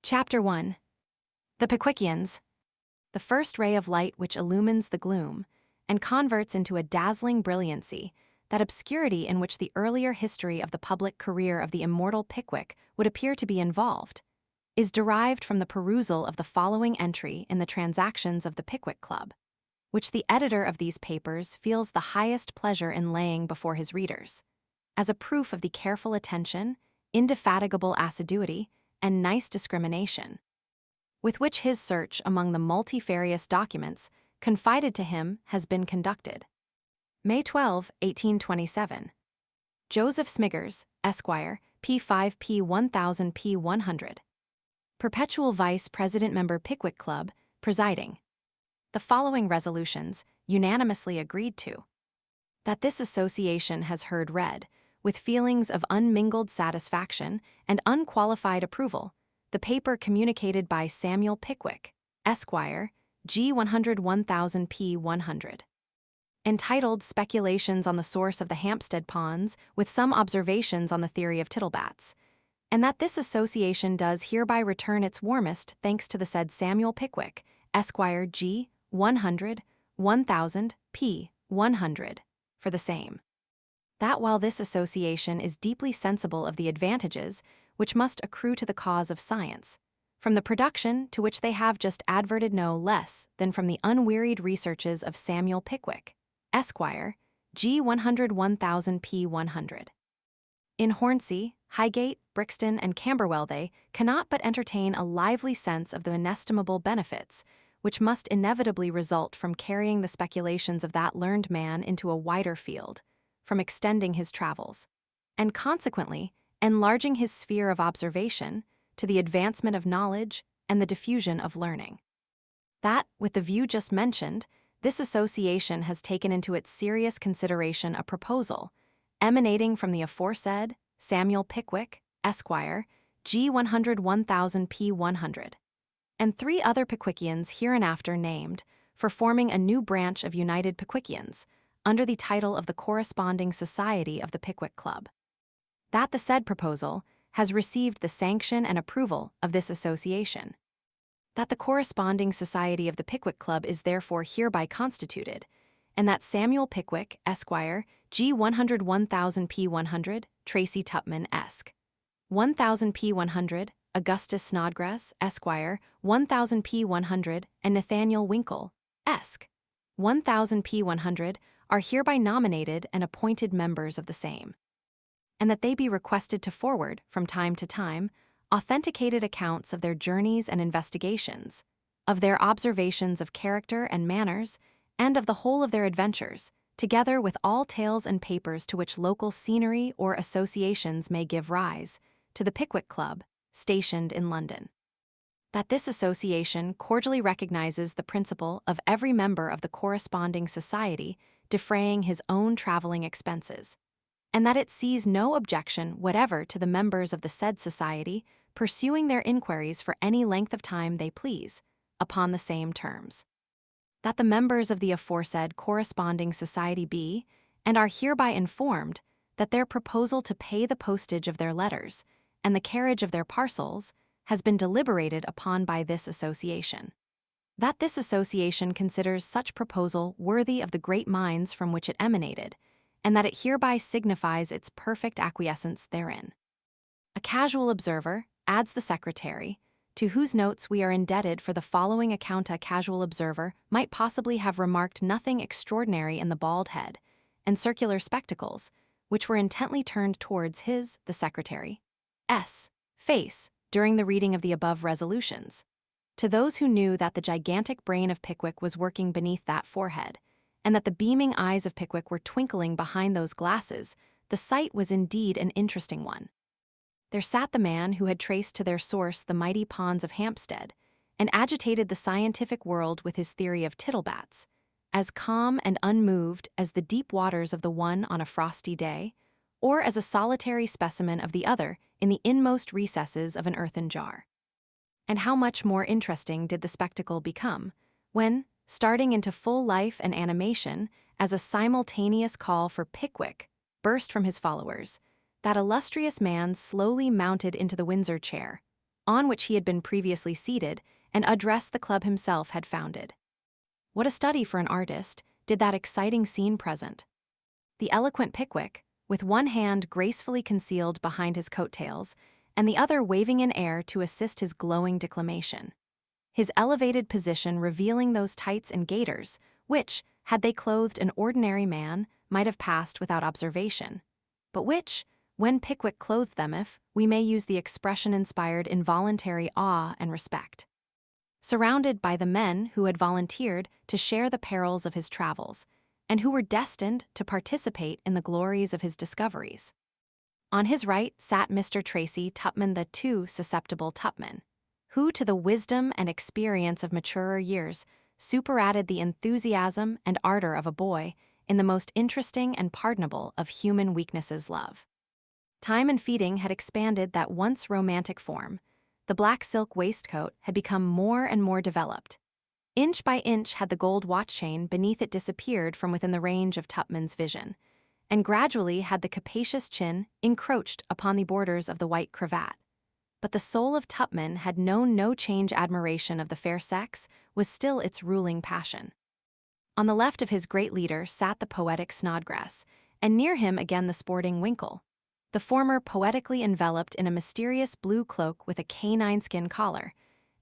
Chapter 1. The Pickwickians. The first ray of light which illumines the gloom, and converts into a dazzling brilliancy that obscurity in which the earlier history of the public career of the immortal Pickwick would appear to be involved, is derived from the perusal of the following entry in the Transactions of the Pickwick Club, which the editor of these papers feels the highest pleasure in laying before his readers, as a proof of the careful attention, indefatigable assiduity, and nice discrimination with which his search among the multifarious documents confided to him has been conducted. May 12, 1827. Joseph Smiggers, Esquire, P5 P 1000 P 100. Perpetual Vice President Member Pickwick Club, presiding. The following resolutions, unanimously agreed to. That this association has heard read, with feelings of unmingled satisfaction and unqualified approval, the paper communicated by Samuel Pickwick, Esquire, G 101,000 P 100. Entitled Speculations on the Source of the Hampstead Ponds, with some observations on the theory of tittlebats, and that this association does hereby return its warmest thanks to the said Samuel Pickwick, Esquire, G 100, 1000 P 100, for the same. That while this association is deeply sensible of the advantages which must accrue to the cause of science, from the production to which they have just adverted no less than from the unwearied researches of Samuel Pickwick, Esquire, G 101,000 P 100. In Hornsey, Highgate, Brixton, and Camberwell they cannot but entertain a lively sense of the inestimable benefits which must inevitably result from carrying the speculations of that learned man into a wider field, from extending his travels, and consequently enlarging his sphere of observation to the advancement of knowledge and the diffusion of learning. That, with the view just mentioned, this association has taken into its serious consideration a proposal emanating from the aforesaid Samuel Pickwick, Esquire, G 101,000 P 100, and 3 other Pickwickians hereinafter named, for forming a new branch of United Pickwickians, under the title of the Corresponding Society of the Pickwick Club. That the said proposal has received the sanction and approval of this association. That the Corresponding Society of the Pickwick Club is therefore hereby constituted, and that Samuel Pickwick, Esquire, G 101,000 P 100, Tracy Tupman, Esq. 1000 P 100, Augustus Snodgrass, Esquire, 1000 P 100, and Nathaniel Winkle, Esq. 1000 P 100, are hereby nominated and appointed members of the same, and that they be requested to forward, from time to time, authenticated accounts of their journeys and investigations, of their observations of character and manners, and of the whole of their adventures, together with all tales and papers to which local scenery or associations may give rise, to the Pickwick Club, stationed in London. That this association cordially recognizes the principle of every member of the corresponding society defraying his own traveling expenses, and that it sees no objection whatever to the members of the said society pursuing their inquiries for any length of time they please, upon the same terms. That the members of the aforesaid corresponding society be, and are hereby informed, that their proposal to pay the postage of their letters, and the carriage of their parcels, has been deliberated upon by this association. That this association considers such proposal worthy of the great minds from which it emanated, and that it hereby signifies its perfect acquiescence therein. A casual observer, adds the secretary, to whose notes we are indebted for the following account. A casual observer might possibly have remarked nothing extraordinary in the bald head and circular spectacles, which were intently turned towards his, the secretary, face, during the reading of the above resolutions. To those who knew that the gigantic brain of Pickwick was working beneath that forehead, and that the beaming eyes of Pickwick were twinkling behind those glasses, the sight was indeed an interesting one. There sat the man who had traced to their source the mighty ponds of Hampstead, and agitated the scientific world with his theory of tittlebats, as calm and unmoved as the deep waters of the one on a frosty day, or as a solitary specimen of the other in the inmost recesses of an earthen jar. And how much more interesting did the spectacle become, when, starting into full life and animation as a simultaneous call for Pickwick burst from his followers, that illustrious man slowly mounted into the Windsor chair, on which he had been previously seated, and addressed the club himself had founded. What a study for an artist did that exciting scene present. The eloquent Pickwick, with one hand gracefully concealed behind his coattails, and the other waving in air to assist his glowing declamation. His elevated position revealing those tights and gaiters, which, had they clothed an ordinary man, might have passed without observation, but which, when Pickwick clothed them, if we may use the expression, inspired involuntary awe and respect. Surrounded by the men who had volunteered to share the perils of his travels, and who were destined to participate in the glories of his discoveries. On his right sat Mr. Tracy Tupman, the too susceptible Tupman, who, to the wisdom and experience of maturer years, superadded the enthusiasm and ardor of a boy in the most interesting and pardonable of human weaknesses, love. Time and feeding had expanded that once romantic form. The black silk waistcoat had become more and more developed. Inch by inch had the gold watch chain beneath it disappeared from within the range of Tupman's vision, and gradually had the capacious chin encroached upon the borders of the white cravat. But the soul of Tupman had known no change. Admiration of the fair sex was still its ruling passion. On the left of his great leader sat the poetic Snodgrass, and near him again the sporting Winkle, the former poetically enveloped in a mysterious blue cloak with a canine skin collar,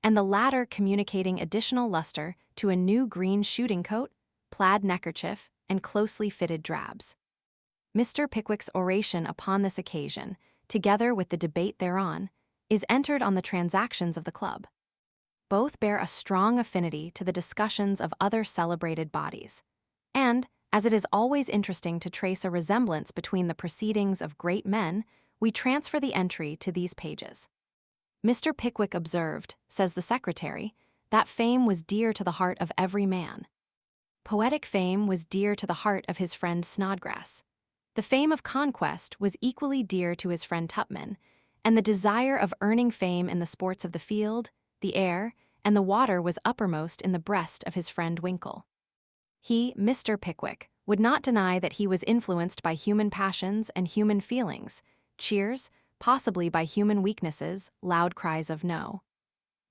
and the latter communicating additional luster to a new green shooting coat, plaid neckerchief, and closely fitted drabs. Mr. Pickwick's oration upon this occasion, together with the debate thereon, is entered on the transactions of the club. Both bear a strong affinity to the discussions of other celebrated bodies, and, as it is always interesting to trace a resemblance between the proceedings of great men, we transfer the entry to these pages. Mr. Pickwick observed, says the secretary, that fame was dear to the heart of every man. Poetic fame was dear to the heart of his friend Snodgrass. The fame of conquest was equally dear to his friend Tupman, and the desire of earning fame in the sports of the field, the air, and the water was uppermost in the breast of his friend Winkle. He, Mr. Pickwick, would not deny that he was influenced by human passions and human feelings, cheers, possibly by human weaknesses, loud cries of no.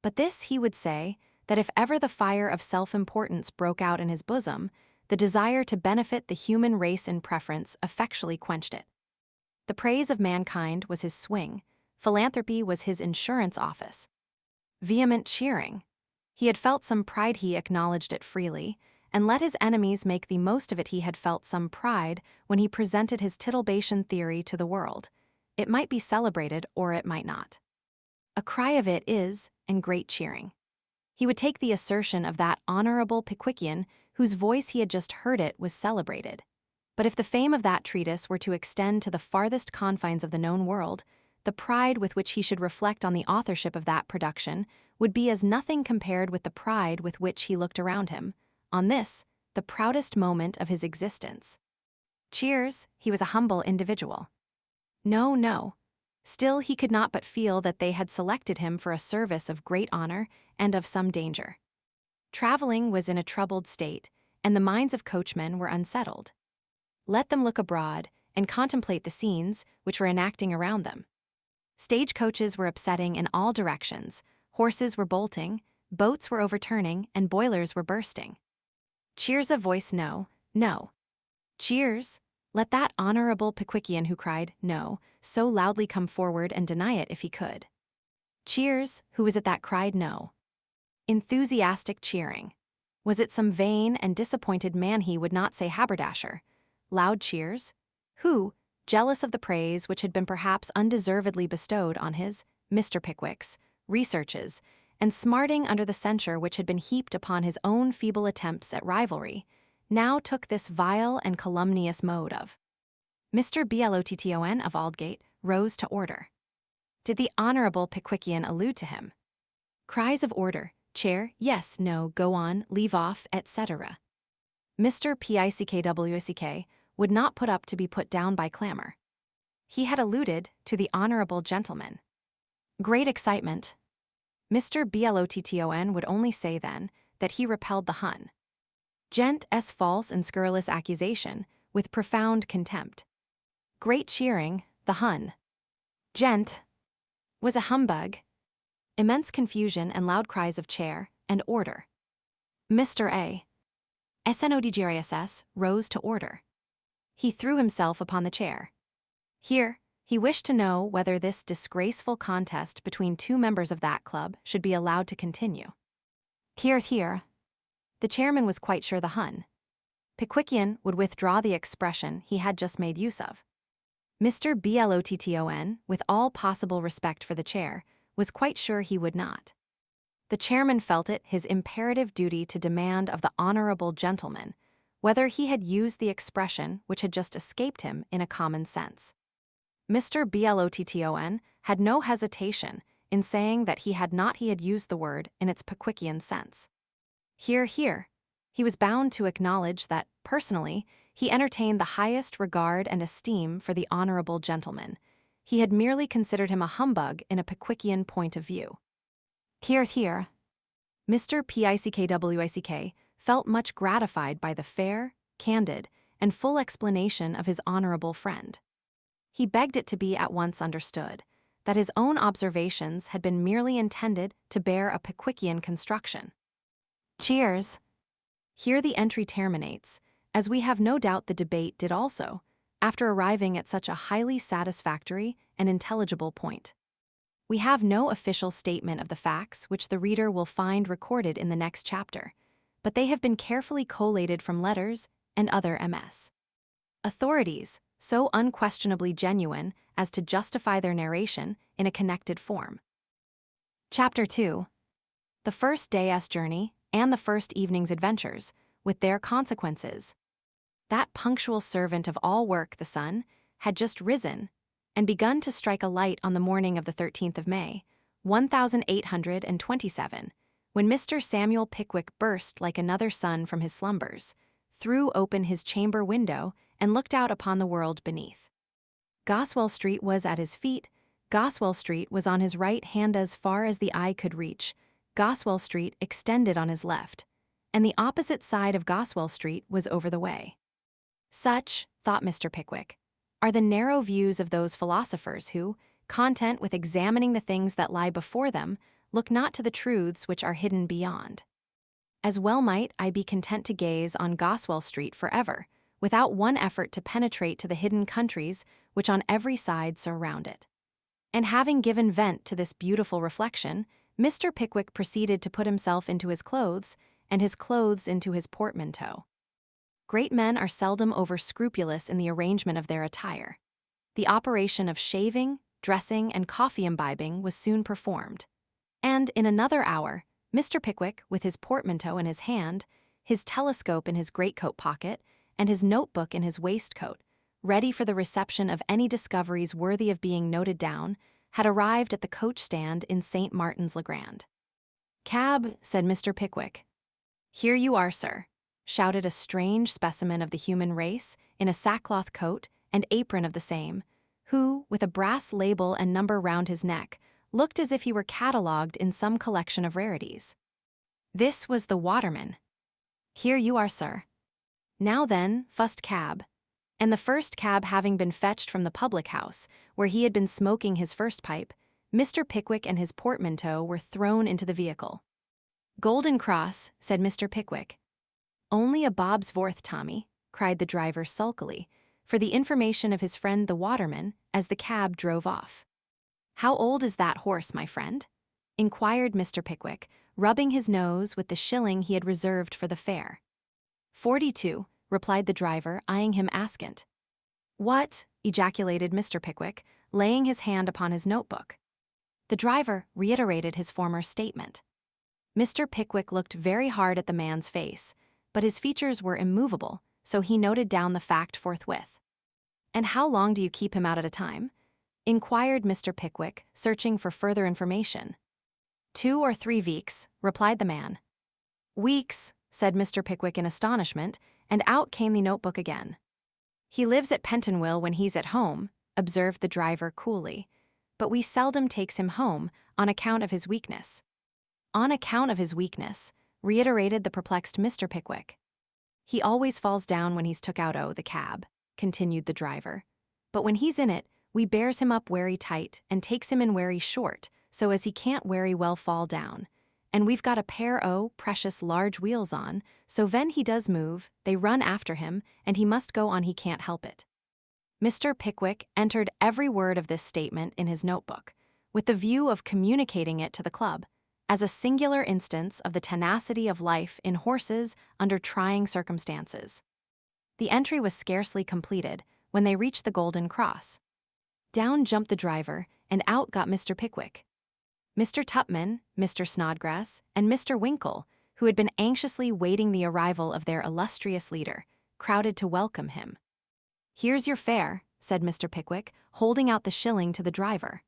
But this he would say, that if ever the fire of self-importance broke out in his bosom, the desire to benefit the human race in preference effectually quenched it. The praise of mankind was his swing, philanthropy was his insurance office. Vehement cheering. He had felt some pride, he acknowledged it freely, and let his enemies make the most of it. He had felt some pride when he presented his titillation theory to the world. It might be celebrated or it might not. A cry of it is, and great cheering. He would take the assertion of that honorable Pickwickian whose voice he had just heard it was celebrated. But if the fame of that treatise were to extend to the farthest confines of the known world, the pride with which he should reflect on the authorship of that production would be as nothing compared with the pride with which he looked around him, on this, the proudest moment of his existence. Cheers, he was a humble individual. No, no. Still he could not but feel that they had selected him for a service of great honor and of some danger. Traveling was in a troubled state, and the minds of coachmen were unsettled. Let them look abroad and contemplate the scenes which were enacting around them. Stagecoaches were upsetting in all directions, horses were bolting, boats were overturning, and boilers were bursting. Cheers of voice no, no. Cheers! Let that honorable Pickwickian who cried, no, so loudly come forward and deny it if he could. Cheers, who was it that cried no? Enthusiastic cheering. Was it some vain and disappointed man, he would not say haberdasher? Loud cheers? Who, jealous of the praise which had been perhaps undeservedly bestowed on his, Mr. Pickwick's, researches, and smarting under the censure which had been heaped upon his own feeble attempts at rivalry, now took this vile and calumnious mode of. Mr. Blotton of Aldgate rose to order. Did the honorable Pickwickian allude to him? Cries of order, chair, yes, no, go on, leave off, etc. Mr. Pickwick would not put up to be put down by clamor. He had alluded to the honorable gentleman. Great excitement. Mr. Blotton would only say then that he repelled the Hun. Gent's false and scurrilous accusation with profound contempt. Great cheering, the Hun. Gent was a humbug. Immense confusion and loud cries of chair and order. Mr. A. Snodgrass rose to order. He threw himself upon the chair. Here, he wished to know whether this disgraceful contest between two members of that club should be allowed to continue. Here's here. The chairman was quite sure the Hun. Pickwickian would withdraw the expression he had just made use of. Mr. Blotton, with all possible respect for the chair, was quite sure he would not. The chairman felt it his imperative duty to demand of the honorable gentleman whether he had used the expression which had just escaped him in a common sense. Mr. Blotton had no hesitation in saying that he had used the word in its Pickwickian sense. Here, he was bound to acknowledge that, personally, he entertained the highest regard and esteem for the honorable gentleman. He had merely considered him a humbug in a Pickwickian point of view. Here's here. Mr. Pickwick felt much gratified by the fair, candid, and full explanation of his honorable friend. He begged it to be at once understood that his own observations had been merely intended to bear a Pickwickian construction. Cheers. Here the entry terminates, as we have no doubt the debate did also, after arriving at such a highly satisfactory and intelligible point. We have no official statement of the facts which the reader will find recorded in the next chapter, but they have been carefully collated from letters and other MS. Authorities, so unquestionably genuine as to justify their narration in a connected form. Chapter 2. The first day's journey and the first evening's adventures, with their consequences. That punctual servant of all work, the sun, had just risen and begun to strike a light on the morning of the 13th of May, 1827, when Mr. Samuel Pickwick burst like another sun from his slumbers, threw open his chamber window, and looked out upon the world beneath. Goswell Street was at his feet, Goswell Street was on his right hand as far as the eye could reach, Goswell Street extended on his left, and the opposite side of Goswell Street was over the way. Such, thought Mr. Pickwick, are the narrow views of those philosophers who, content with examining the things that lie before them, look not to the truths which are hidden beyond. As well might I be content to gaze on Goswell Street forever, without one effort to penetrate to the hidden countries which on every side surround it. And having given vent to this beautiful reflection, Mr. Pickwick proceeded to put himself into his clothes, and his clothes into his portmanteau. Great men are seldom over-scrupulous in the arrangement of their attire. The operation of shaving, dressing, and coffee imbibing was soon performed. And in another hour, Mr. Pickwick, with his portmanteau in his hand, his telescope in his greatcoat pocket, and his notebook in his waistcoat, ready for the reception of any discoveries worthy of being noted down, had arrived at the coach-stand in St. Martin's-le-Grand. "Cab," said Mr. Pickwick. "Here you are, sir," shouted a strange specimen of the human race in a sackcloth coat and apron of the same, who, with a brass label and number round his neck, looked as if he were catalogued in some collection of rarities. This was the waterman. "Here you are, sir." Now then, fussed cab. And the first cab having been fetched from the public-house, where he had been smoking his first pipe, Mr. Pickwick and his portmanteau were thrown into the vehicle. "Golden Cross," said Mr. Pickwick. "Only a bob's worth, Tommy," cried the driver sulkily, for the information of his friend the waterman, as the cab drove off. "How old is that horse, my friend?" inquired Mr. Pickwick, rubbing his nose with the shilling he had reserved for the fare. 42, replied the driver, eyeing him askant. "What?" ejaculated Mr. Pickwick, laying his hand upon his notebook. The driver reiterated his former statement. Mr. Pickwick looked very hard at the man's face, but his features were immovable, so he noted down the fact forthwith. "And how long do you keep him out at a time?" inquired Mr. Pickwick, searching for further information. 2 or 3 weeks, replied the man. "Weeks," said Mr. Pickwick in astonishment, and out came the notebook again. "He lives at Pentonville when he's at home," observed the driver coolly, "but we seldom takes him home on account of his weakness." "On account of his weakness," reiterated the perplexed Mr. Pickwick. "He always falls down when he's took out o' the cab," continued the driver. "But when he's in it, we bears him up werry tight and takes him in werry short, so as he can't very well fall down. And we've got a pair o' precious large wheels on, so ven he does move, they run after him, and he must go on he can't help it. Mr. Pickwick entered every word of this statement in his notebook, with the view of communicating it to the club, as a singular instance of the tenacity of life in horses under trying circumstances. The entry was scarcely completed when they reached the Golden Cross. Down jumped the driver, and out got Mr. Pickwick. Mr. Tupman, Mr. Snodgrass, and Mr. Winkle, who had been anxiously waiting the arrival of their illustrious leader, crowded to welcome him. "Here's your fare," said Mr. Pickwick, holding out the shilling to the driver.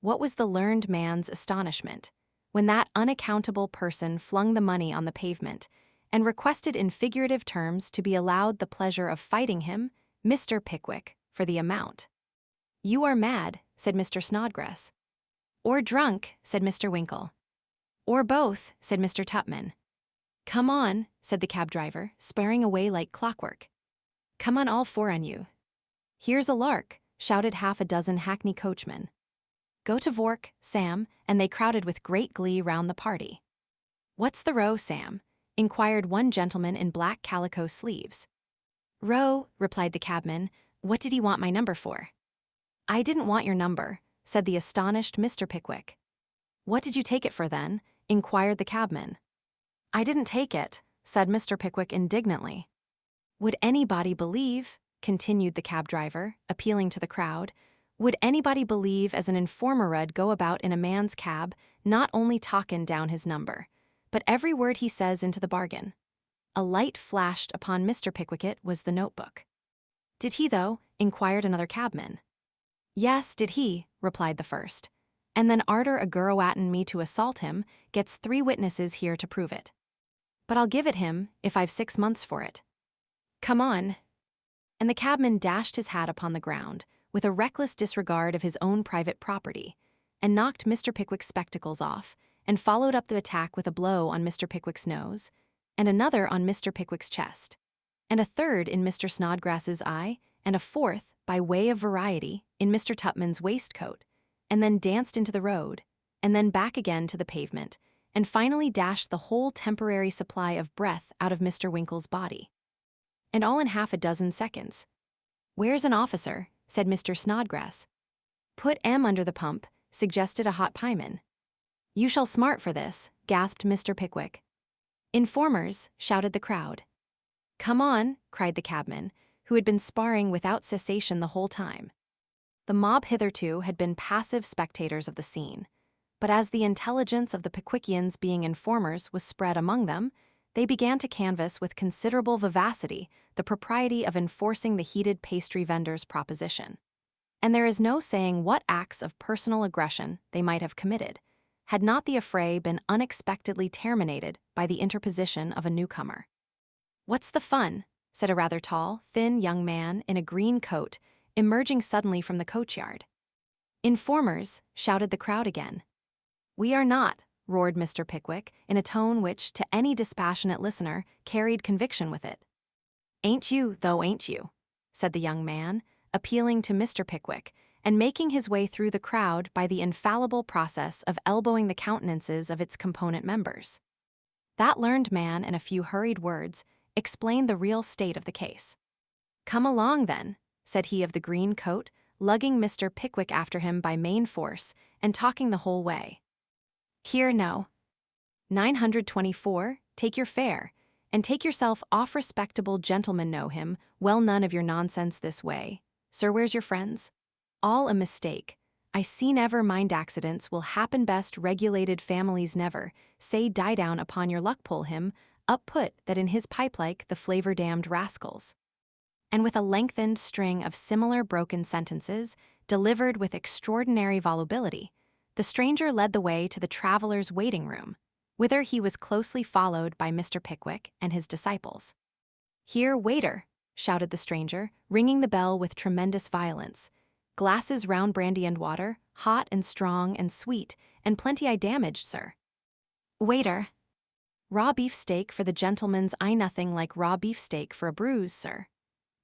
What was the learned man's astonishment when that unaccountable person flung the money on the pavement and requested in figurative terms to be allowed the pleasure of fighting him, Mr. Pickwick, for the amount. "You are mad," said Mr. Snodgrass. "Or drunk," said Mr. Winkle. "Or both," said Mr. Tupman. "Come on," said the cab driver, sparring away like clockwork. "Come on all four on you." "Here's a lark," shouted half a dozen hackney coachmen. "Go to vork, Sam," and they crowded with great glee round the party. "What's the row, Sam?" inquired one gentleman in black calico sleeves. "Row," replied the cabman. "What did he want my number for?" "I didn't want your number," said the astonished Mr. Pickwick. "What did you take it for then?" inquired the cabman. "I didn't take it," said Mr. Pickwick indignantly. "Would anybody believe," continued the cab driver, appealing to the crowd, "would anybody believe as an informer 'ud go about in a man's cab, not only talkin' down his number, but every word he says into the bargain?" A light flashed upon Mr. Pickwick. Was the notebook. "Did he, though?" inquired another cabman. "Yes, did he," replied the first. "And then arter a gurrowatin' me to assault him, gets 3 witnesses here to prove it. But I'll give it him, if I've 6 months for it. Come on." And the cabman dashed his hat upon the ground, with a reckless disregard of his own private property, and knocked Mr. Pickwick's spectacles off, and followed up the attack with a blow on Mr. Pickwick's nose, and another on Mr. Pickwick's chest, and a third in Mr. Snodgrass's eye, and a fourth, by way of variety, in Mr. Tupman's waistcoat, and then danced into the road, and then back again to the pavement, and finally dashed the whole temporary supply of breath out of Mr. Winkle's body. And all in half a dozen seconds. "Where's an officer?" said Mr. Snodgrass. "Put M under the pump," suggested a hot pieman. "You shall smart for this," gasped Mr. Pickwick. "Informers," shouted the crowd. "Come on," cried the cabman, who had been sparring without cessation the whole time. The mob hitherto had been passive spectators of the scene, but as the intelligence of the Pickwickians being informers was spread among them, they began to canvass with considerable vivacity the propriety of enforcing the heated pastry vendor's proposition. And there is no saying what acts of personal aggression they might have committed, had not the affray been unexpectedly terminated by the interposition of a newcomer. "What's the fun?" said a rather tall, thin young man in a green coat, emerging suddenly from the coachyard. "Informers," shouted the crowd again. "We are not," roared Mr. Pickwick, in a tone which, to any dispassionate listener, carried conviction with it. "Ain't you, though, ain't you?" said the young man, appealing to Mr. Pickwick, and making his way through the crowd by the infallible process of elbowing the countenances of its component members. That learned man, in a few hurried words, explained the real state of the case. "Come along, then," said he of the green coat, lugging Mr. Pickwick after him by main force, and talking the whole way. "Here, no. 924, take your fare, and take yourself off. Respectable gentlemen know him, well, none of your nonsense this way. Sir, where's your friends? All a mistake. I see never mind accidents will happen best regulated families never, say die down upon your luck pull him, up put that in his pipe like the flavor-damned rascals." And with a lengthened string of similar broken sentences, delivered with extraordinary volubility, the stranger led the way to the traveler's waiting room, whither he was closely followed by Mr. Pickwick and his disciples. "Here, waiter," shouted the stranger, ringing the bell with tremendous violence. "Glasses round brandy and water, hot and strong and sweet, and plenty I damaged, sir." "Waiter." "Raw beefsteak for the gentleman's eye, nothing like raw beefsteak for a bruise, sir."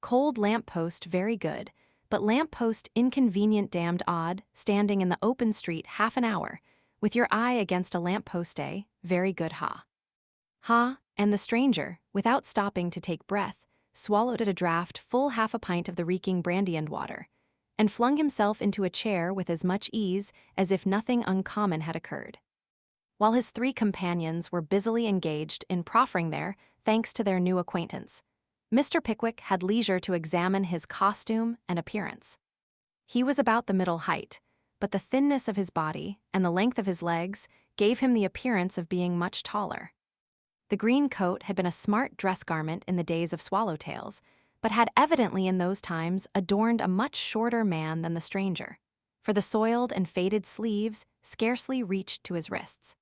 "Cold lamp post very good, but lamp-post inconvenient damned odd, standing in the open street half an hour, with your eye against a lamp-post, very good ha. Ha, and the stranger, without stopping to take breath, swallowed at a draught full half a pint of the reeking brandy and water, and flung himself into a chair with as much ease as if nothing uncommon had occurred. While his three companions were busily engaged in proffering their thanks to their new acquaintance, Mr. Pickwick had leisure to examine his costume and appearance. He was about the middle height, but the thinness of his body and the length of his legs gave him the appearance of being much taller. The green coat had been a smart dress garment in the days of swallowtails, but had evidently in those times adorned a much shorter man than the stranger, for the soiled and faded sleeves scarcely reached to his wrists.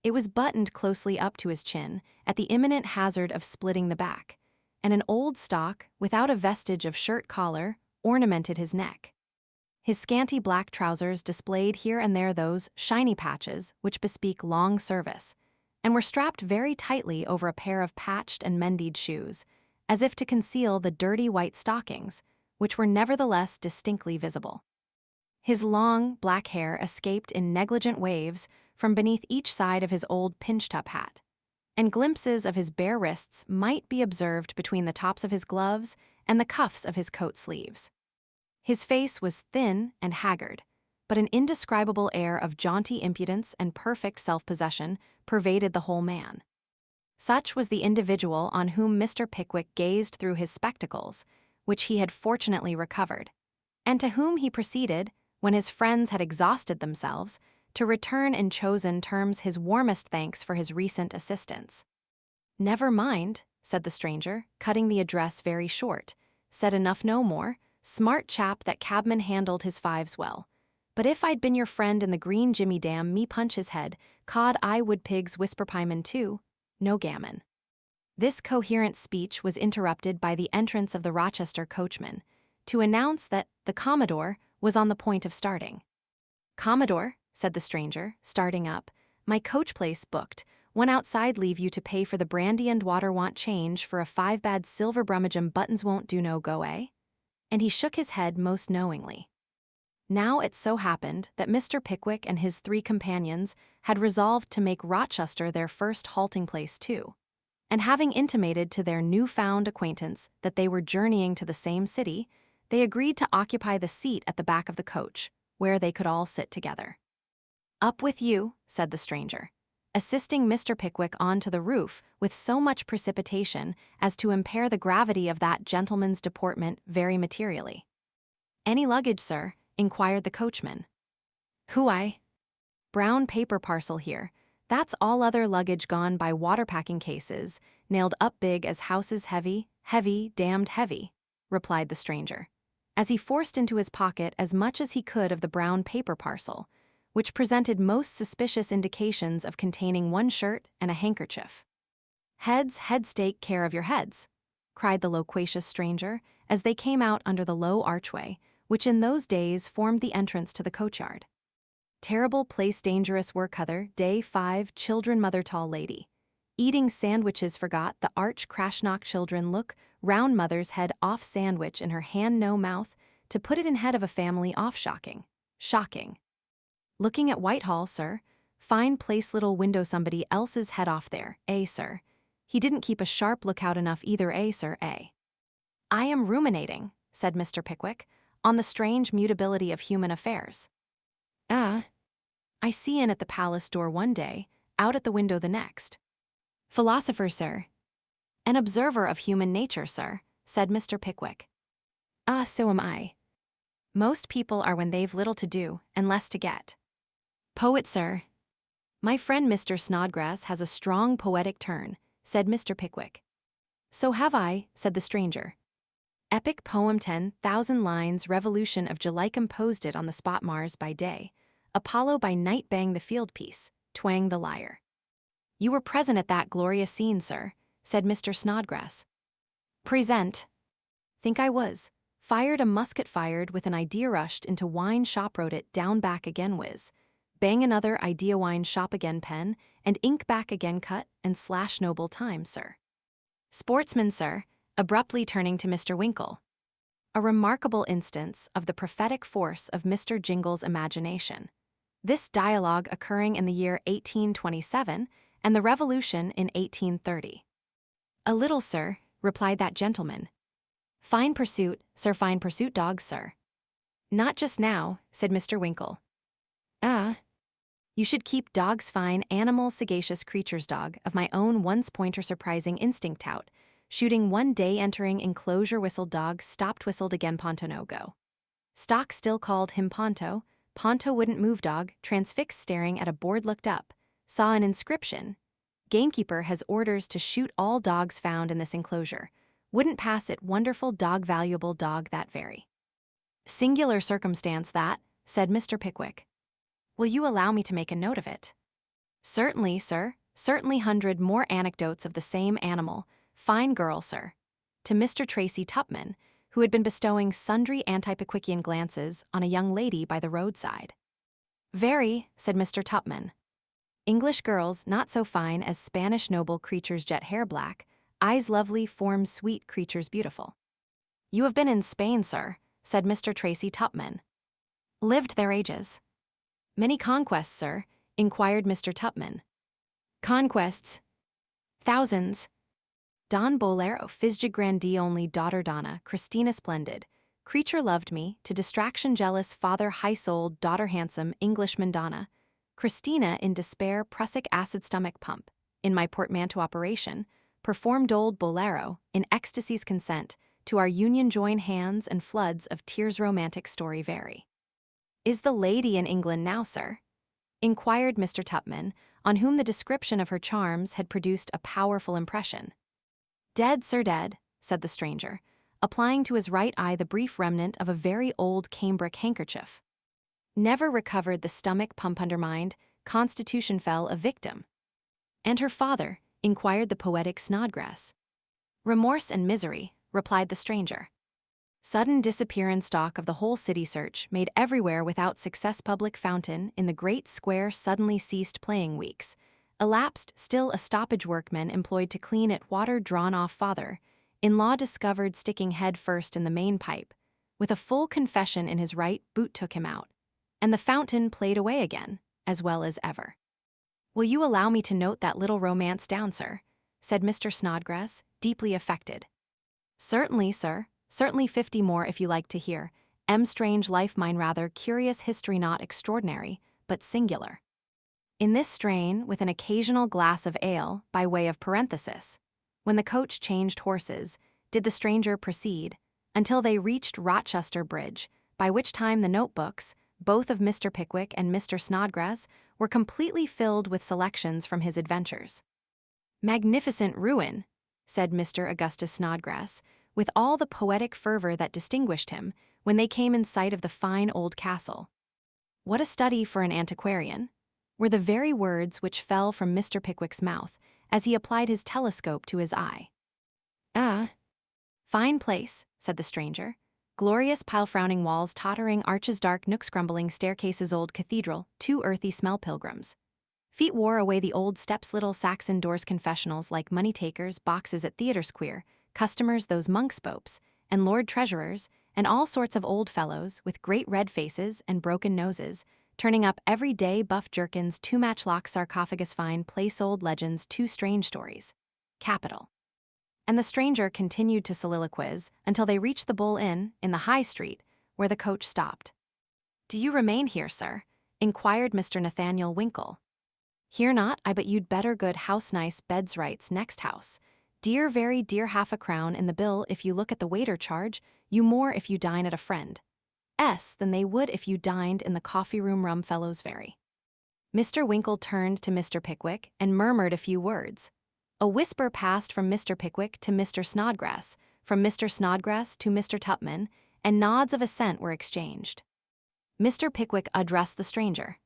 It was buttoned closely up to his chin, at the imminent hazard of splitting the back, and an old stock, without a vestige of shirt collar, ornamented his neck. His scanty black trousers displayed here and there those shiny patches which bespeak long service, and were strapped very tightly over a pair of patched and mendied shoes, as if to conceal the dirty white stockings, which were nevertheless distinctly visible. His long, black hair escaped in negligent waves from beneath each side of his old pinch-top hat, and glimpses of his bare wrists might be observed between the tops of his gloves and the cuffs of his coat sleeves. His face was thin and haggard, but an indescribable air of jaunty impudence and perfect self-possession pervaded the whole man. Such was the individual on whom Mr. Pickwick gazed through his spectacles, which he had fortunately recovered, and to whom he proceeded, when his friends had exhausted themselves, to return in chosen terms his warmest thanks for his recent assistance. "Never mind," said the stranger, cutting the address very short. "Said enough no more. Smart chap that cabman handled his fives well. But if I'd been your friend in the green Jimmy Dam me punch his head, cod I would pigs whisper pieman too. No gammon." This coherent speech was interrupted by the entrance of the Rochester coachman, to announce that the Commodore was on the point of starting. "Commodore," said the stranger, starting up, "my coach place booked. One outside leave you to pay for the brandy and water, want change for a 5 bad silver brummagem, buttons won't do no go, eh?" And he shook his head most knowingly. Now it so happened that Mr. Pickwick and his three companions had resolved to make Rochester their first halting place too, and having intimated to their new-found acquaintance that they were journeying to the same city, they agreed to occupy the seat at the back of the coach, where they could all sit together. "Up with you," said the stranger, assisting Mr. Pickwick on to the roof with so much precipitation as to impair the gravity of that gentleman's deportment very materially. "Any luggage, sir?" inquired the coachman. "Who-I? Brown paper parcel here. That's all other luggage gone by water-packing cases, nailed up big as houses, heavy, heavy, damned heavy," replied the stranger, as he forced into his pocket as much as he could of the brown paper parcel, which presented most suspicious indications of containing one shirt and a handkerchief. "Heads, heads, take care of your heads," cried the loquacious stranger, as they came out under the low archway, which in those days formed the entrance to the coachyard. "Terrible place, dangerous work, other day 5 children, mother tall lady. Eating sandwiches, forgot the arch crash knock children, look round mother's head off sandwich in her hand, no mouth, to put it in head of a family off, shocking, shocking. Looking at Whitehall, sir. Fine place, little window, somebody else's head off there, sir. He didn't keep a sharp lookout enough either, sir, I am ruminating," said Mr. Pickwick, "on the strange mutability of human affairs. I see in at the palace door one day, out at the window the next. Philosopher, sir." "An observer of human nature, sir," said Mr. Pickwick. So am I. Most people are when they've little to do and less to get. "Poet, sir." "My friend Mr. Snodgrass has a strong poetic turn," said Mr. Pickwick. "So have I," said the stranger. "Epic poem, 10,000 lines, revolution of July, composed it on the spot, Mars by day, Apollo by night, bang the field piece, twang the lyre." "You were present at that glorious scene, sir," said Mr. Snodgrass. "Present? Think I was. Fired a musket, fired with an idea, rushed into wine shop, wrote it down, back again, whiz. Bang another idea, wine shop again, pen, and ink, back again, cut, and slash, noble time, sir." "Sportsman, sir," abruptly turning to Mr. Winkle. a remarkable instance of the prophetic force of Mr. Jingle's imagination. This dialogue occurring in the year 1827 and the Revolution in 1830. "A little, sir," replied that gentleman. "Fine pursuit, sir, fine pursuit dogs, sir." "Not just now," said Mr. Winkle. "Ah, you should keep dogs fine, animals, sagacious creatures dog, of my own once pointer surprising instinct tout, shooting one day entering enclosure whistled dog, stopped whistled again Ponto no go. Stock still called him Ponto, Ponto wouldn't move dog, transfixed staring at a board looked up, saw an inscription. Gamekeeper has orders to shoot all dogs found in this enclosure. Wouldn't pass it wonderful dog valuable dog that very. Singular circumstance that, said Mr. Pickwick. Will you allow me to make a note of it? Certainly, sir, certainly 100 more anecdotes of the same animal, fine girl, sir. To Mr. Tracy Tupman, who had been bestowing sundry anti-Pickwickian glances on a young lady by the roadside. Very, said Mr. Tupman. English girls not so fine as Spanish noble creatures jet hair black, eyes lovely, forms sweet, creatures beautiful. You have been in Spain, sir, said Mr. Tracy Tupman. Lived there ages. Many conquests, sir, inquired Mr. Tupman. Conquests. Thousands. Don Bolero, Fizja grandee only daughter Donna, Christina splendid. Creature loved me, to distraction jealous father high-souled, daughter handsome, Englishman Donna. Christina in despair prussic acid stomach pump. In my portmanteau operation, performed old Bolero, in ecstasy's consent, to our union join hands and floods of tears romantic story vary. Is the lady in England now, sir? Inquired Mr. Tupman, on whom the description of her charms had produced a powerful impression. Dead, sir, dead, said the stranger, applying to his right eye the brief remnant of a very old cambric handkerchief. Never recovered the stomach pump undermined, constitution fell a victim. And her father, inquired the poetic Snodgrass. Remorse and misery, replied the stranger. Sudden disappearance stock of the whole city search made everywhere without success public fountain in the great square suddenly ceased playing weeks. Elapsed still a stoppage workman employed to clean it water drawn off father, in-law discovered sticking head first in the main pipe, with a full confession in his right boot took him out, and the fountain played away again, as well as ever. Will you allow me to note that little romance down, sir? Said Mr. Snodgrass, deeply affected. Certainly, sir, certainly 50 more if you like to hear. Strange life mine rather curious history not extraordinary, but singular. In this strain, with an occasional glass of ale, by way of parenthesis, when the coach changed horses, did the stranger proceed, until they reached Rochester Bridge, by which time the notebooks, both of Mr. Pickwick and Mr. Snodgrass, were completely filled with selections from his adventures. Magnificent ruin, said Mr. Augustus Snodgrass, with all the poetic fervor that distinguished him, when they came in sight of the fine old castle. What a study for an antiquarian, were the very words which fell from Mr. Pickwick's mouth as he applied his telescope to his eye. Ah, fine place, said the stranger. Glorious pile-frowning walls, tottering arches, dark nooks, grumbling staircases, old cathedral, 2 earthy smell pilgrims. Feet wore away the old steps, little Saxon doors, confessionals like money-takers, boxes at theaters queer, customers those monks' popes, and lord treasurers, and all sorts of old fellows with great red faces and broken noses, turning up every day buff jerkins, 2 matchlock sarcophagus, fine place, old legends, 2 strange stories. Capital. And the stranger continued to soliloquize until they reached the Bull Inn, in the High Street, where the coach stopped. Do you remain here, sir? Inquired Mr. Nathaniel Winkle. Here not, I but you'd better good house nice beds rights next house. Dear very dear half a crown in the bill if you look at the waiter charge, you more if you dine at a friend. Than they would if you dined in the coffee-room rum fellows very. Mr. Winkle turned to Mr. Pickwick and murmured a few words. A whisper passed from Mr. Pickwick to Mr. Snodgrass, from Mr. Snodgrass to Mr. Tupman, and nods of assent were exchanged. Mr. Pickwick addressed the stranger.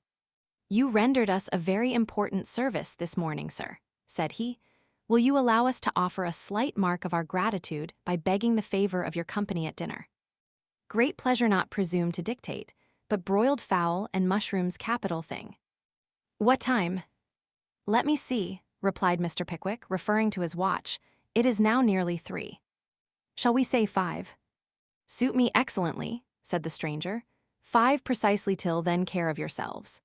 You rendered us a very important service this morning, sir, said he. Will you allow us to offer a slight mark of our gratitude by begging the favor of your company at dinner? Great pleasure not presume to dictate, but broiled fowl and mushrooms capital thing. What time? Let me see, replied Mr. Pickwick, referring to his watch. It is now nearly 3. Shall we say 5? "Suit me excellently," said the stranger. "5 precisely till then care of yourselves."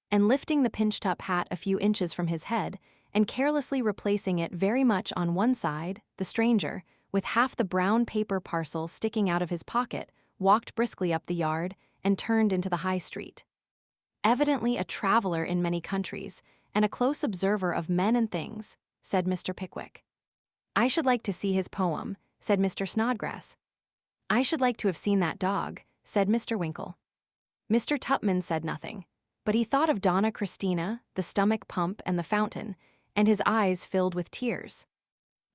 And lifting the pinched-up hat a few inches from his head, and carelessly replacing it very much on one side, the stranger, with half the brown paper parcel sticking out of his pocket, walked briskly up the yard and turned into the High Street. "Evidently a traveler in many countries, and a close observer of men and things," said Mr. Pickwick. "I should like to see his poem," said Mr. Snodgrass. "I should like to have seen that dog," said Mr. Winkle. Mr. Tupman said nothing, but he thought of Donna Christina, the stomach pump, and the fountain, and his eyes filled with tears.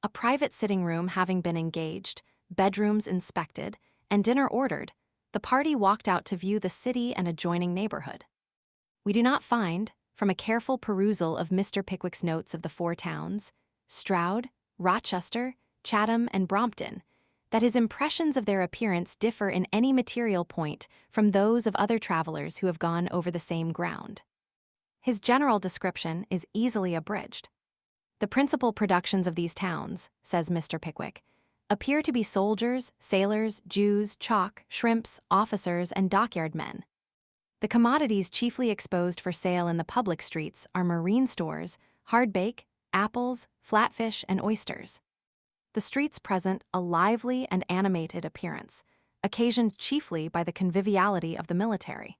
A private sitting room having been engaged, bedrooms inspected, and dinner ordered, the party walked out to view the city and adjoining neighborhood. We do not find, from a careful perusal of Mr. Pickwick's notes of the 4 towns, Stroud, Rochester, Chatham, and Brompton, that his impressions of their appearance differ in any material point from those of other travelers who have gone over the same ground. His general description is easily abridged. "The principal productions of these towns," says Mr. Pickwick, "appear to be soldiers, sailors, Jews, chalk, shrimps, officers, and dockyard men. The commodities chiefly exposed for sale in the public streets are marine stores, hardbake, apples, flatfish, and oysters. The streets present a lively and animated appearance, occasioned chiefly by the conviviality of the military.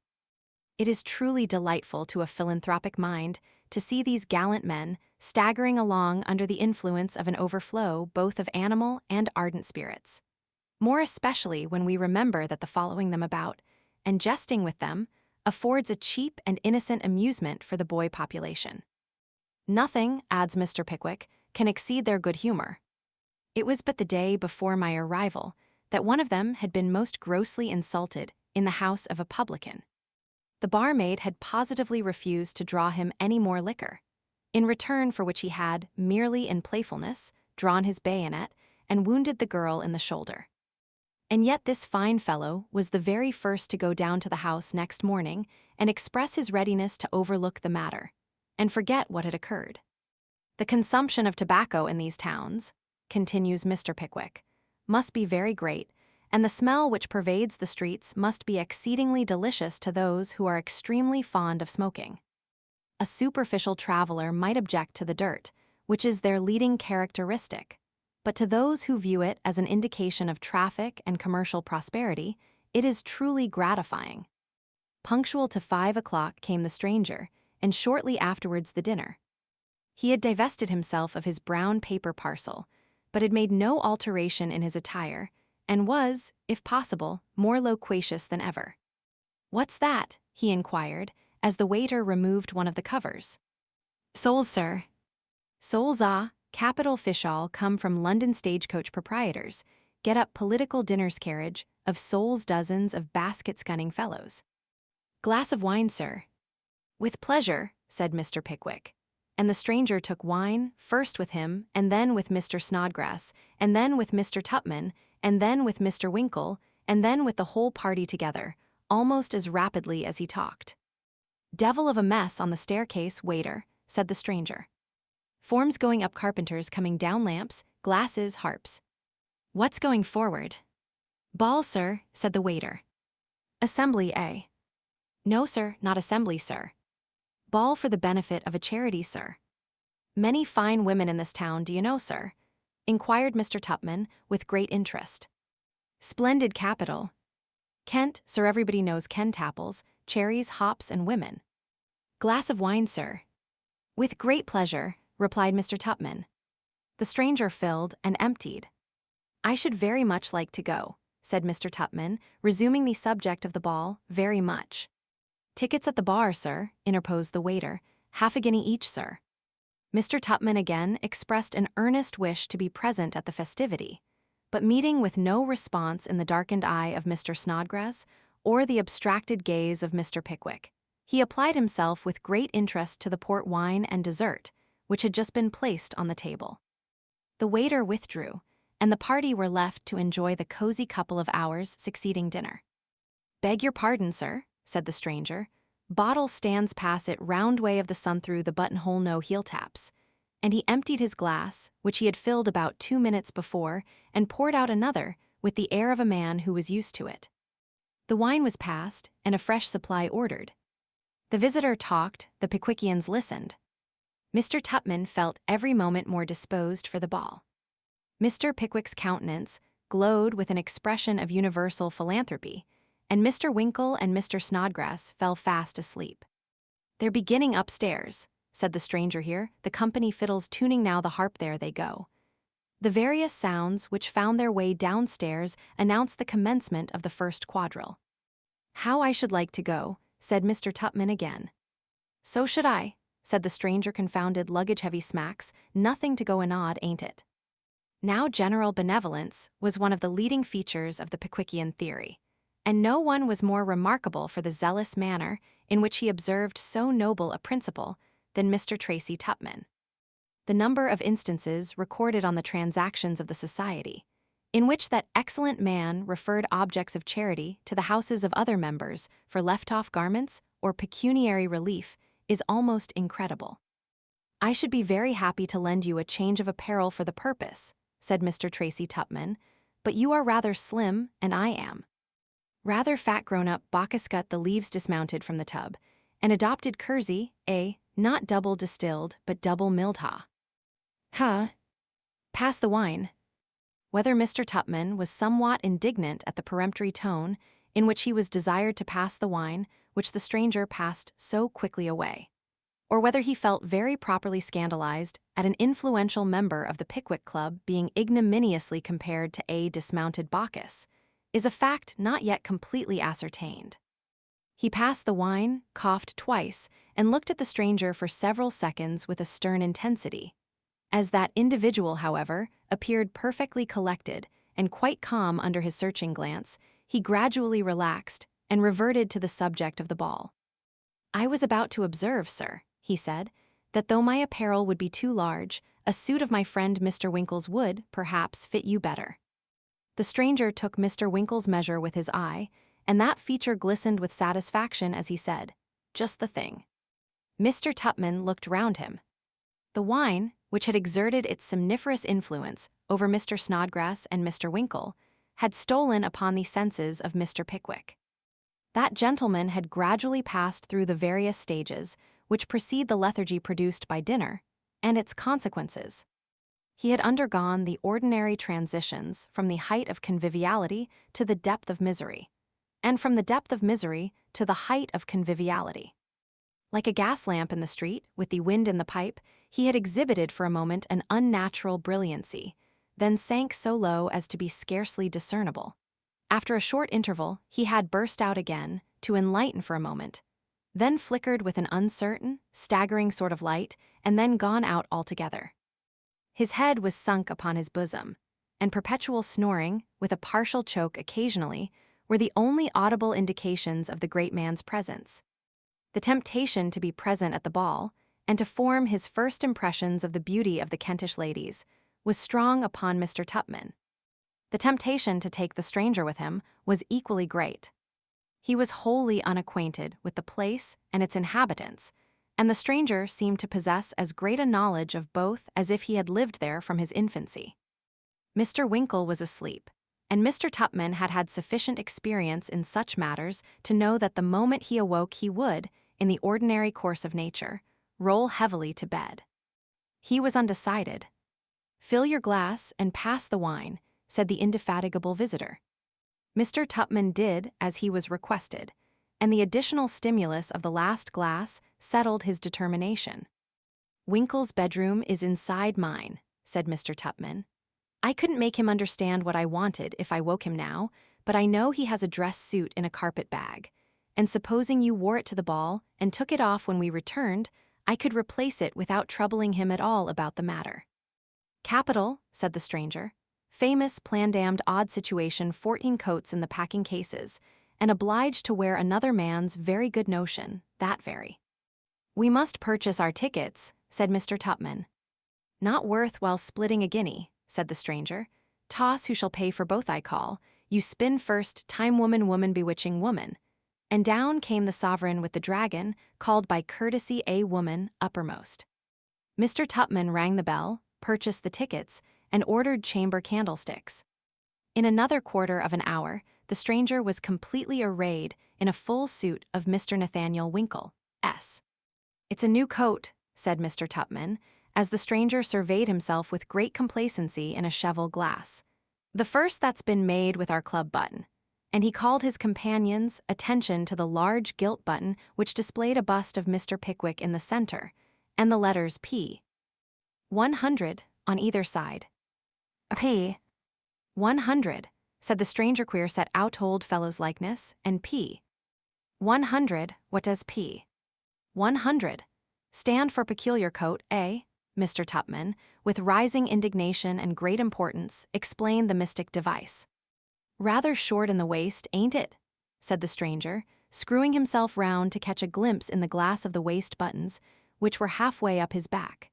It is truly delightful to a philanthropic mind to see these gallant men staggering along under the influence of an overflow both of animal and ardent spirits, more especially when we remember that the following them about, and jesting with them, affords a cheap and innocent amusement for the boy population. Nothing," adds Mr. Pickwick, "can exceed their good humor. It was but the day before my arrival that one of them had been most grossly insulted in the house of a publican. The barmaid had positively refused to draw him any more liquor, in return for which he had, merely in playfulness, drawn his bayonet and wounded the girl in the shoulder. And yet this fine fellow was the very first to go down to the house next morning and express his readiness to overlook the matter, and forget what had occurred. The consumption of tobacco in these towns," continues Mr. Pickwick, "must be very great, and the smell which pervades the streets must be exceedingly delicious to those who are extremely fond of smoking. A superficial traveler might object to the dirt, which is their leading characteristic, but to those who view it as an indication of traffic and commercial prosperity, it is truly gratifying." Punctual to 5 o'clock came the stranger, and shortly afterwards the dinner. He had divested himself of his brown paper parcel, but had made no alteration in his attire, and was, if possible, more loquacious than ever. "What's that?" he inquired, as the waiter removed one of the covers. "Soles, sir." "Soles, ah, capital fish all come from London stagecoach proprietors, get up political dinners carriage, of soles dozens of basket-skunning fellows. Glass of wine, sir." "With pleasure," said Mr. Pickwick. And the stranger took wine, first with him, and then with Mr. Snodgrass, and then with Mr. Tupman, and then with Mr. Winkle, and then with the whole party together, almost as rapidly as he talked. "Devil of a mess on the staircase, waiter," said the stranger. "Forms going up, carpenters coming down, lamps, glasses, harps." "What's going forward?" "Ball, sir," said the waiter. "Assembly, eh?" "No, sir, not assembly, sir. Ball for the benefit of a charity, sir." "Many fine women in this town, do you know, sir?" inquired Mr. Tupman, with great interest. "Splendid capital. Kent, sir, everybody knows Kent apples, cherries, hops, and women." "Glass of wine, sir." "With great pleasure," replied Mr. Tupman. The stranger filled and emptied. "I should very much like to go," said Mr. Tupman, resuming the subject of the ball, "very much." "Tickets at the bar, sir," interposed the waiter. "Half a guinea each, sir." Mr. Tupman again expressed an earnest wish to be present at the festivity, but meeting with no response in the darkened eye of Mr. Snodgrass or the abstracted gaze of Mr. Pickwick, he applied himself with great interest to the port wine and dessert, which had just been placed on the table. The waiter withdrew, and the party were left to enjoy the cozy couple of hours succeeding dinner. "Beg your pardon, sir," said the stranger. "Bottle stands pass it round way of the sun through the buttonhole no heel taps." And he emptied his glass, which he had filled about 2 minutes before, and poured out another, with the air of a man who was used to it. The wine was passed, and a fresh supply ordered. The visitor talked, the Pickwickians listened. Mr. Tupman felt every moment more disposed for the ball. Mr. Pickwick's countenance glowed with an expression of universal philanthropy, and Mr. Winkle and Mr. Snodgrass fell fast asleep. "They're beginning upstairs," said the stranger here, "the company fiddles tuning now the harp there they go." The various sounds which found their way downstairs announced the commencement of the first quadrille. "How I should like to go," said Mr. Tupman again. "So should I," said the stranger, confounded luggage-heavy smacks, "nothing to go and odd, ain't it?" Now general benevolence was one of the leading features of the Pickwickian theory, and no one was more remarkable for the zealous manner in which he observed so noble a principle than Mr. Tracy Tupman. The number of instances recorded on the transactions of the society, in which that excellent man referred objects of charity to the houses of other members for left-off garments or pecuniary relief, is almost incredible. "I should be very happy to lend you a change of apparel for the purpose," said Mr. Tracy Tupman, "but you are rather slim, and I am rather fat. Grown-up Bacchus got the leaves dismounted from the tub, and adopted Kersey, not double distilled, but double milled pass the wine." Whether Mr. Tupman was somewhat indignant at the peremptory tone in which he was desired to pass the wine which the stranger passed so quickly away, or whether he felt very properly scandalized at an influential member of the Pickwick Club being ignominiously compared to a dismounted Bacchus, is a fact not yet completely ascertained. He passed the wine, coughed twice, and looked at the stranger for several seconds with a stern intensity. As that individual, however, appeared perfectly collected and quite calm under his searching glance, he gradually relaxed and reverted to the subject of the ball. "I was about to observe, sir," he said, "that though my apparel would be too large, a suit of my friend Mr. Winkle's would, perhaps, fit you better." The stranger took Mr. Winkle's measure with his eye, and that feature glistened with satisfaction as he said, "Just the thing." Mr. Tupman looked round him. The wine, which had exerted its somniferous influence over Mr. Snodgrass and Mr. Winkle, had stolen upon the senses of Mr. Pickwick. That gentleman had gradually passed through the various stages which precede the lethargy produced by dinner, and its consequences. He had undergone the ordinary transitions from the height of conviviality to the depth of misery, and from the depth of misery to the height of conviviality. Like a gas lamp in the street, with the wind in the pipe, he had exhibited for a moment an unnatural brilliancy, then sank so low as to be scarcely discernible. After a short interval, he had burst out again, to enlighten for a moment, then flickered with an uncertain, staggering sort of light, and then gone out altogether. His head was sunk upon his bosom, and perpetual snoring, with a partial choke occasionally, were the only audible indications of the great man's presence. The temptation to be present at the ball, and to form his first impressions of the beauty of the Kentish ladies, was strong upon Mr. Tupman. The temptation to take the stranger with him was equally great. He was wholly unacquainted with the place and its inhabitants, and the stranger seemed to possess as great a knowledge of both as if he had lived there from his infancy. Mr. Winkle was asleep, and Mr. Tupman had had sufficient experience in such matters to know that the moment he awoke he would, in the ordinary course of nature, roll heavily to bed. He was undecided. "Fill your glass and pass the wine," said the indefatigable visitor. Mr. Tupman did as he was requested, and the additional stimulus of the last glass settled his determination. "Winkle's bedroom is inside mine," said Mr. Tupman. "I couldn't make him understand what I wanted if I woke him now, but I know he has a dress suit in a carpet bag, and supposing you wore it to the ball and took it off when we returned, I could replace it without troubling him at all about the matter." "Capital," said the stranger. "Famous plan-damned odd situation, 14 coats in the packing cases, and obliged to wear another man's very good notion, that very." "We must purchase our tickets," said Mr. Tupman. "Not worth while splitting a guinea," said the stranger. "Toss who shall pay for both I call. You spin first, time woman, woman bewitching woman." And down came the sovereign with the dragon, called by courtesy a woman, uppermost. Mr. Tupman rang the bell, purchased the tickets, and ordered chamber candlesticks. In another quarter of an hour, the stranger was completely arrayed in a full suit of Mr. Nathaniel Winkle, S. "It's a new coat," said Mr. Tupman, as the stranger surveyed himself with great complacency in a cheval glass. "The first that's been made with our club button." And he called his companion's attention to the large gilt button which displayed a bust of Mr. Pickwick in the center, and the letters P. 100 on either side. "P. 100, said the stranger queer set out old fellow's likeness, and P. 100, what does P. 100 stand for peculiar coat, eh? Mr. Tupman, with rising indignation and great importance, explained the mystic device. "Rather short in the waist, ain't it?" said the stranger, screwing himself round to catch a glimpse in the glass of the waist buttons, which were halfway up his back.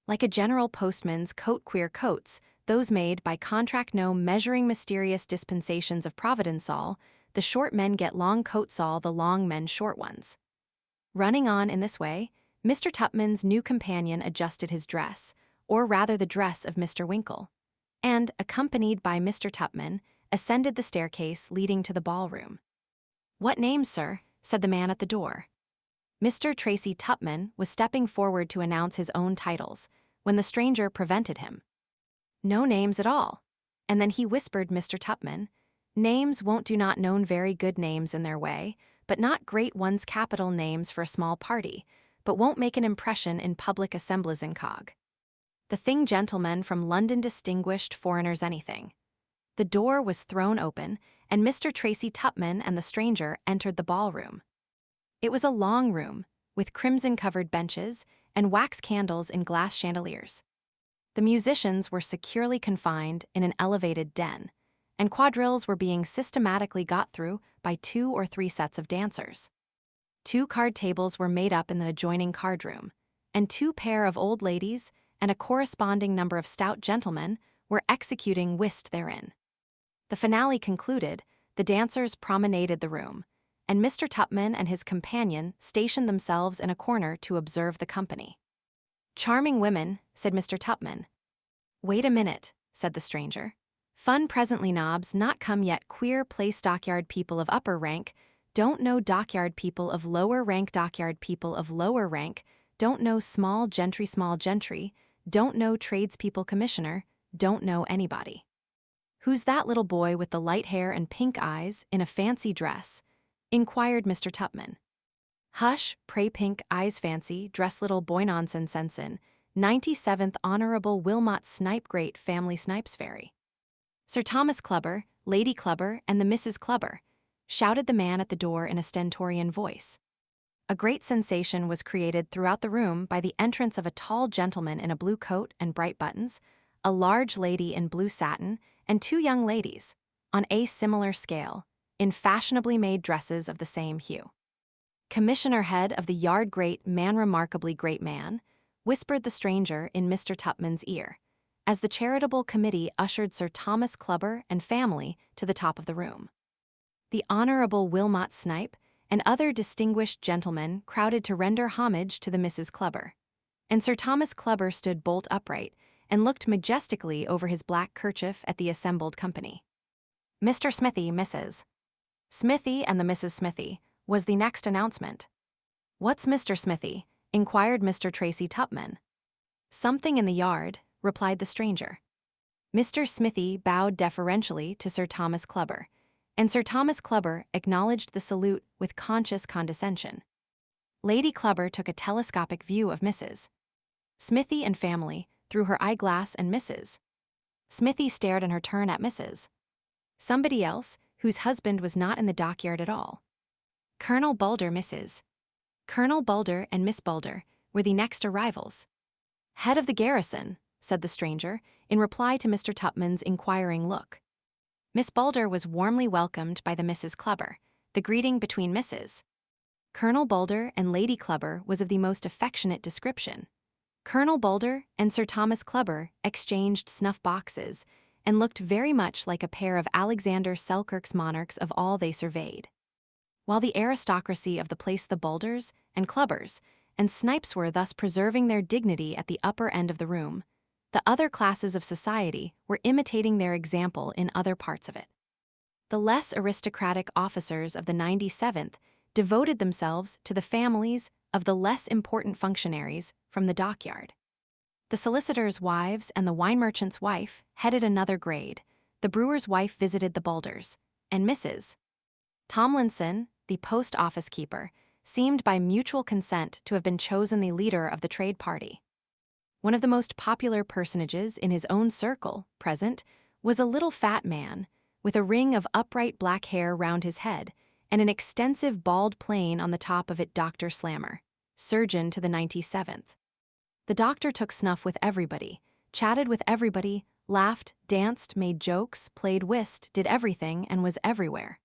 "Like a general postman's coat, queer coats, those made by contract, no measuring mysterious dispensations of Providence all, the short men get long coats all, the long men short ones." Running on in this way, Mr. Tupman's new companion adjusted his dress, or rather the dress of Mr. Winkle, and, accompanied by Mr. Tupman, ascended the staircase leading to the ballroom. "What name, sir?" said the man at the door. Mr. Tracy Tupman was stepping forward to announce his own titles, when the stranger prevented him. "No names at all." And then he whispered Mr. Tupman, "Names won't do not known very good names in their way, but not great ones capital names for a small party, but won't make an impression in public assemblies incog. The thing gentlemen from London distinguished foreigners anything." The door was thrown open, and Mr. Tracy Tupman and the stranger entered the ballroom. It was a long room, with crimson-covered benches and wax candles in glass chandeliers. The musicians were securely confined in an elevated den, and quadrilles were being systematically got through by 2 or 3 sets of dancers. 2 card tables were made up in the adjoining card room, and 2 pair of old ladies and a corresponding number of stout gentlemen were executing whist therein. The finale concluded, the dancers promenaded the room, and Mr. Tupman and his companion stationed themselves in a corner to observe the company. "Charming women," said Mr. Tupman. "Wait a minute," said the stranger. "Fun presently, nobs, not come yet. Queer place dockyard people of upper rank, don't know dockyard people of lower rank, dockyard people of lower rank, don't know small gentry, don't know tradespeople commissioner, don't know anybody." "Who's that little boy with the light hair and pink eyes, in a fancy dress?" inquired Mr. Tupman. "Hush, pray, pink eyes fancy dress little boy nonsense sensin, 97th Honorable Wilmot Snipe, great family Snipes Ferry. Sir Thomas Clubber, Lady Clubber, and the Misses Clubber," shouted the man at the door in a stentorian voice. A great sensation was created throughout the room by the entrance of a tall gentleman in a blue coat and bright buttons, a large lady in blue satin, and 2 young ladies, on a similar scale, in fashionably made dresses of the same hue. "Commissioner head of the yard, great man, remarkably great man," whispered the stranger in Mr. Tupman's ear, as the charitable committee ushered Sir Thomas Clubber and family to the top of the room. The Honorable Wilmot Snipe and other distinguished gentlemen crowded to render homage to the Misses Clubber, and Sir Thomas Clubber stood bolt upright and looked majestically over his black kerchief at the assembled company. "Mr. Smithy, Mrs. Smithy and the Mrs. Smithy," was the next announcement. "What's Mr. Smithy?" inquired Mr. Tracy Tupman. "Something in the yard," replied the stranger. Mr. Smithy bowed deferentially to Sir Thomas Clubber, and Sir Thomas Clubber acknowledged the salute with conscious condescension. Lady Clubber took a telescopic view of Mrs. Smithy and family through her eyeglass, and Mrs. Smithy stared in her turn at Mrs. Somebody else, whose husband was not in the dockyard at all. Colonel Bulder, Mrs. Colonel Bulder and Miss Bulder were the next arrivals. "Head of the garrison," said the stranger, in reply to Mr. Tupman's inquiring look. Miss Bulder was warmly welcomed by the Misses Clubber. The greeting between Mrs. Colonel Bulder and Lady Clubber was of the most affectionate description. Colonel Bulder and Sir Thomas Clubber exchanged snuff boxes and looked very much like a pair of Alexander Selkirk's monarchs of all they surveyed. While the aristocracy of the place, the Bulders and Clubbers and Snipes, were thus preserving their dignity at the upper end of the room, The other classes of society were imitating their example in other parts of it. The less aristocratic officers of the 97th devoted themselves to the families of the less important functionaries from the dockyard. The solicitors' wives and the wine merchant's wife headed another grade. The brewer's wife visited the Bulders, and Mrs. Tomlinson, the post office keeper, seemed by mutual consent to have been chosen the leader of the trade party. One of the most popular personages in his own circle, present, was a little fat man, with a ring of upright black hair round his head and an extensive bald plain on the top of it. Dr. Slammer, surgeon to the 97th. The doctor took snuff with everybody, chatted with everybody, laughed, danced, made jokes, played whist, did everything, and was everywhere.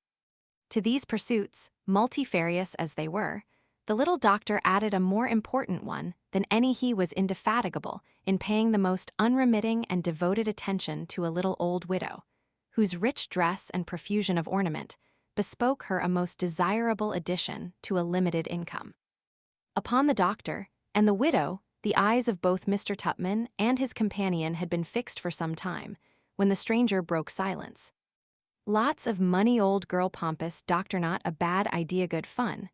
To these pursuits, multifarious as they were, the little doctor added a more important one than any. He was indefatigable in paying the most unremitting and devoted attention to a little old widow, whose rich dress and profusion of ornament bespoke her a most desirable addition to a limited income. Upon the doctor and the widow, the eyes of both Mr. Tupman and his companion had been fixed for some time, when the stranger broke silence. "Lots of money, old girl, pompous, doctor, not a bad idea, good fun,"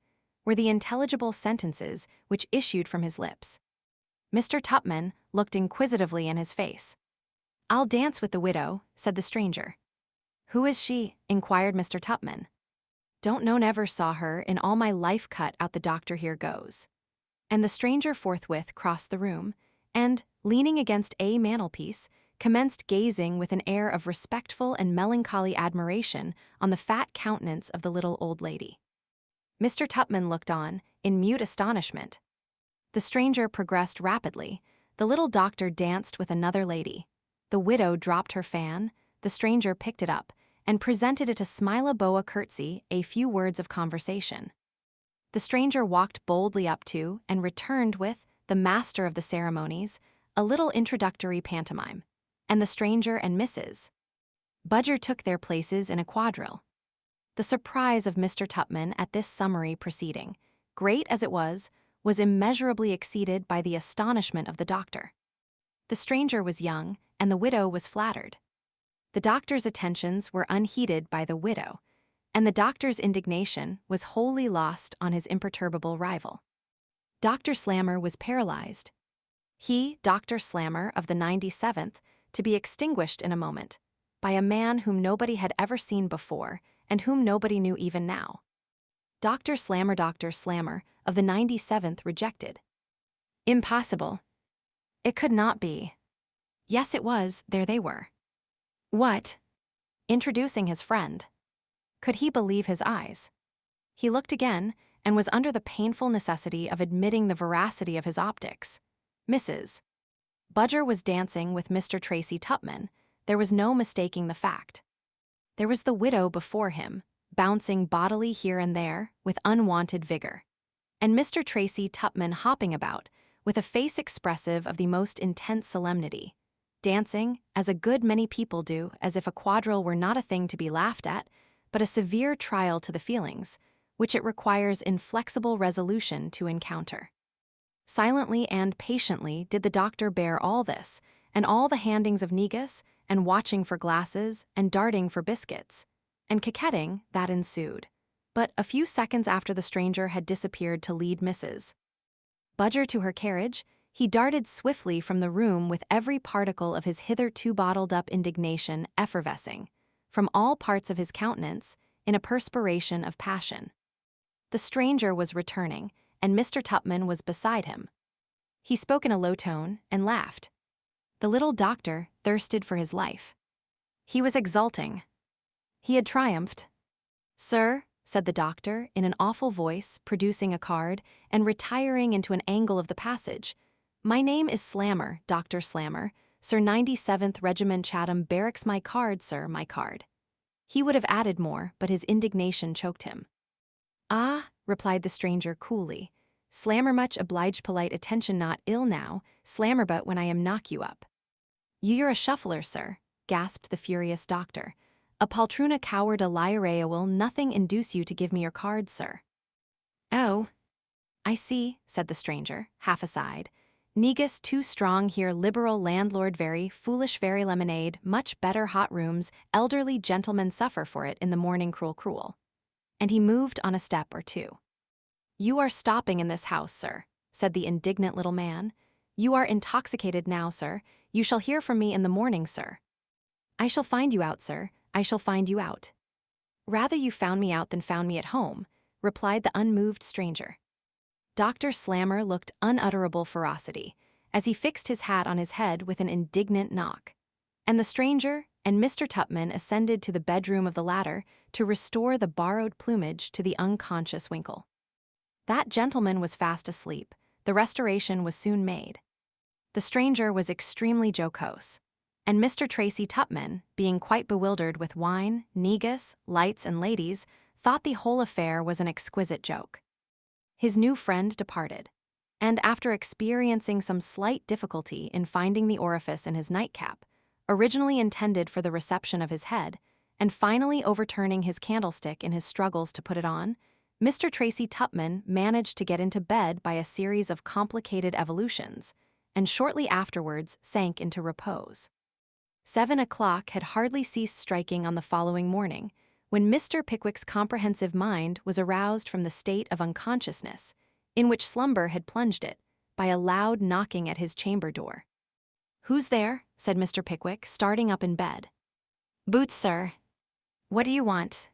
were the intelligible sentences which issued from his lips. Mr. Tupman looked inquisitively in his face. "I'll dance with the widow," said the stranger. "Who is she?" inquired Mr. Tupman. "Don't know, never saw her in all my life. Cut out the doctor, here goes." And the stranger forthwith crossed the room, and, leaning against a mantelpiece, commenced gazing with an air of respectful and melancholy admiration on the fat countenance of the little old lady. Mr. Tupman looked on, in mute astonishment. The stranger progressed rapidly. The little doctor danced with another lady. The widow dropped her fan, the stranger picked it up, and presented it a smile-a-boa curtsy, a few words of conversation. The stranger walked boldly up to and returned with the master of the ceremonies, a little introductory pantomime, and the stranger and Mrs. Budger took their places in a quadrille. The surprise of Mr. Tupman at this summary proceeding, great as it was immeasurably exceeded by the astonishment of the doctor. The stranger was young, and the widow was flattered. The doctor's attentions were unheeded by the widow, and the doctor's indignation was wholly lost on his imperturbable rival. Dr. Slammer was paralyzed. He, Dr. Slammer of the 97th, to be extinguished in a moment, by a man whom nobody had ever seen before and whom nobody knew even now. Dr. Slammer of the 97th rejected. Impossible. It could not be. Yes, it was, there they were. What? Introducing his friend. Could he believe his eyes? He looked again, and was under the painful necessity of admitting the veracity of his optics. Mrs. Budger was dancing with Mr. Tracy Tupman. There was no mistaking the fact. There was the widow before him, bouncing bodily here and there with unwonted vigor, and Mr. Tracy Tupman hopping about with a face expressive of the most intense solemnity, dancing, as a good many people do, as if a quadrille were not a thing to be laughed at, but a severe trial to the feelings, which it requires inflexible resolution to encounter. Silently and patiently did the doctor bear all this, and all the handings of negus, and watching for glasses, and darting for biscuits, and coquetting that ensued. But a few seconds after the stranger had disappeared to lead Mrs. Budger to her carriage, he darted swiftly from the room with every particle of his hitherto bottled-up indignation effervescing, from all parts of his countenance, in a perspiration of passion. The stranger was returning, and Mr. Tupman was beside him. He spoke in a low tone and laughed. The little doctor thirsted for his life. He was exulting. He had triumphed. "Sir," said the doctor in an awful voice, producing a card and retiring into an angle of the passage, "my name is Slammer, Dr. Slammer, Sir 97th Regiment Chatham Barracks. My card, sir, my card." He would have added more, but his indignation choked him. "Ah," replied the stranger coolly, "Slammer, much obliged, polite attention, not ill now, Slammer, but when I am knock you up." "You're a shuffler, sir," gasped the furious doctor. "A poltroona coward, a liar, will nothing induce you to give me your card, sir." "Oh, I see," said the stranger, half aside. Negus too strong here, liberal landlord very foolish, very lemonade, much better hot rooms, elderly gentlemen suffer for it in the morning, cruel, cruel. And he moved on a step or two. You are stopping in this house, sir, said the indignant little man. You are intoxicated now, sir. You shall hear from me in the morning, sir. I shall find you out, sir. I shall find you out. Rather you found me out than found me at home, replied the unmoved stranger. Dr. Slammer looked unutterable ferocity as he fixed his hat on his head with an indignant knock, and the stranger and Mr. Tupman ascended to the bedroom of the latter to restore the borrowed plumage to the unconscious Winkle. That gentleman was fast asleep. The restoration was soon made. The stranger was extremely jocose, and Mr. Tracy Tupman, being quite bewildered with wine, negus, lights, and ladies, thought the whole affair was an exquisite joke. His new friend departed, and after experiencing some slight difficulty in finding the orifice in his nightcap, originally intended for the reception of his head, and finally overturning his candlestick in his struggles to put it on, Mr. Tracy Tupman managed to get into bed by a series of complicated evolutions, and shortly afterwards sank into repose. 7 o'clock had hardly ceased striking on the following morning, when Mr. Pickwick's comprehensive mind was aroused from the state of unconsciousness, in which slumber had plunged it, by a loud knocking at his chamber door. "Who's there?" said Mr. Pickwick, starting up in bed. "Boots, sir." "What do you want?"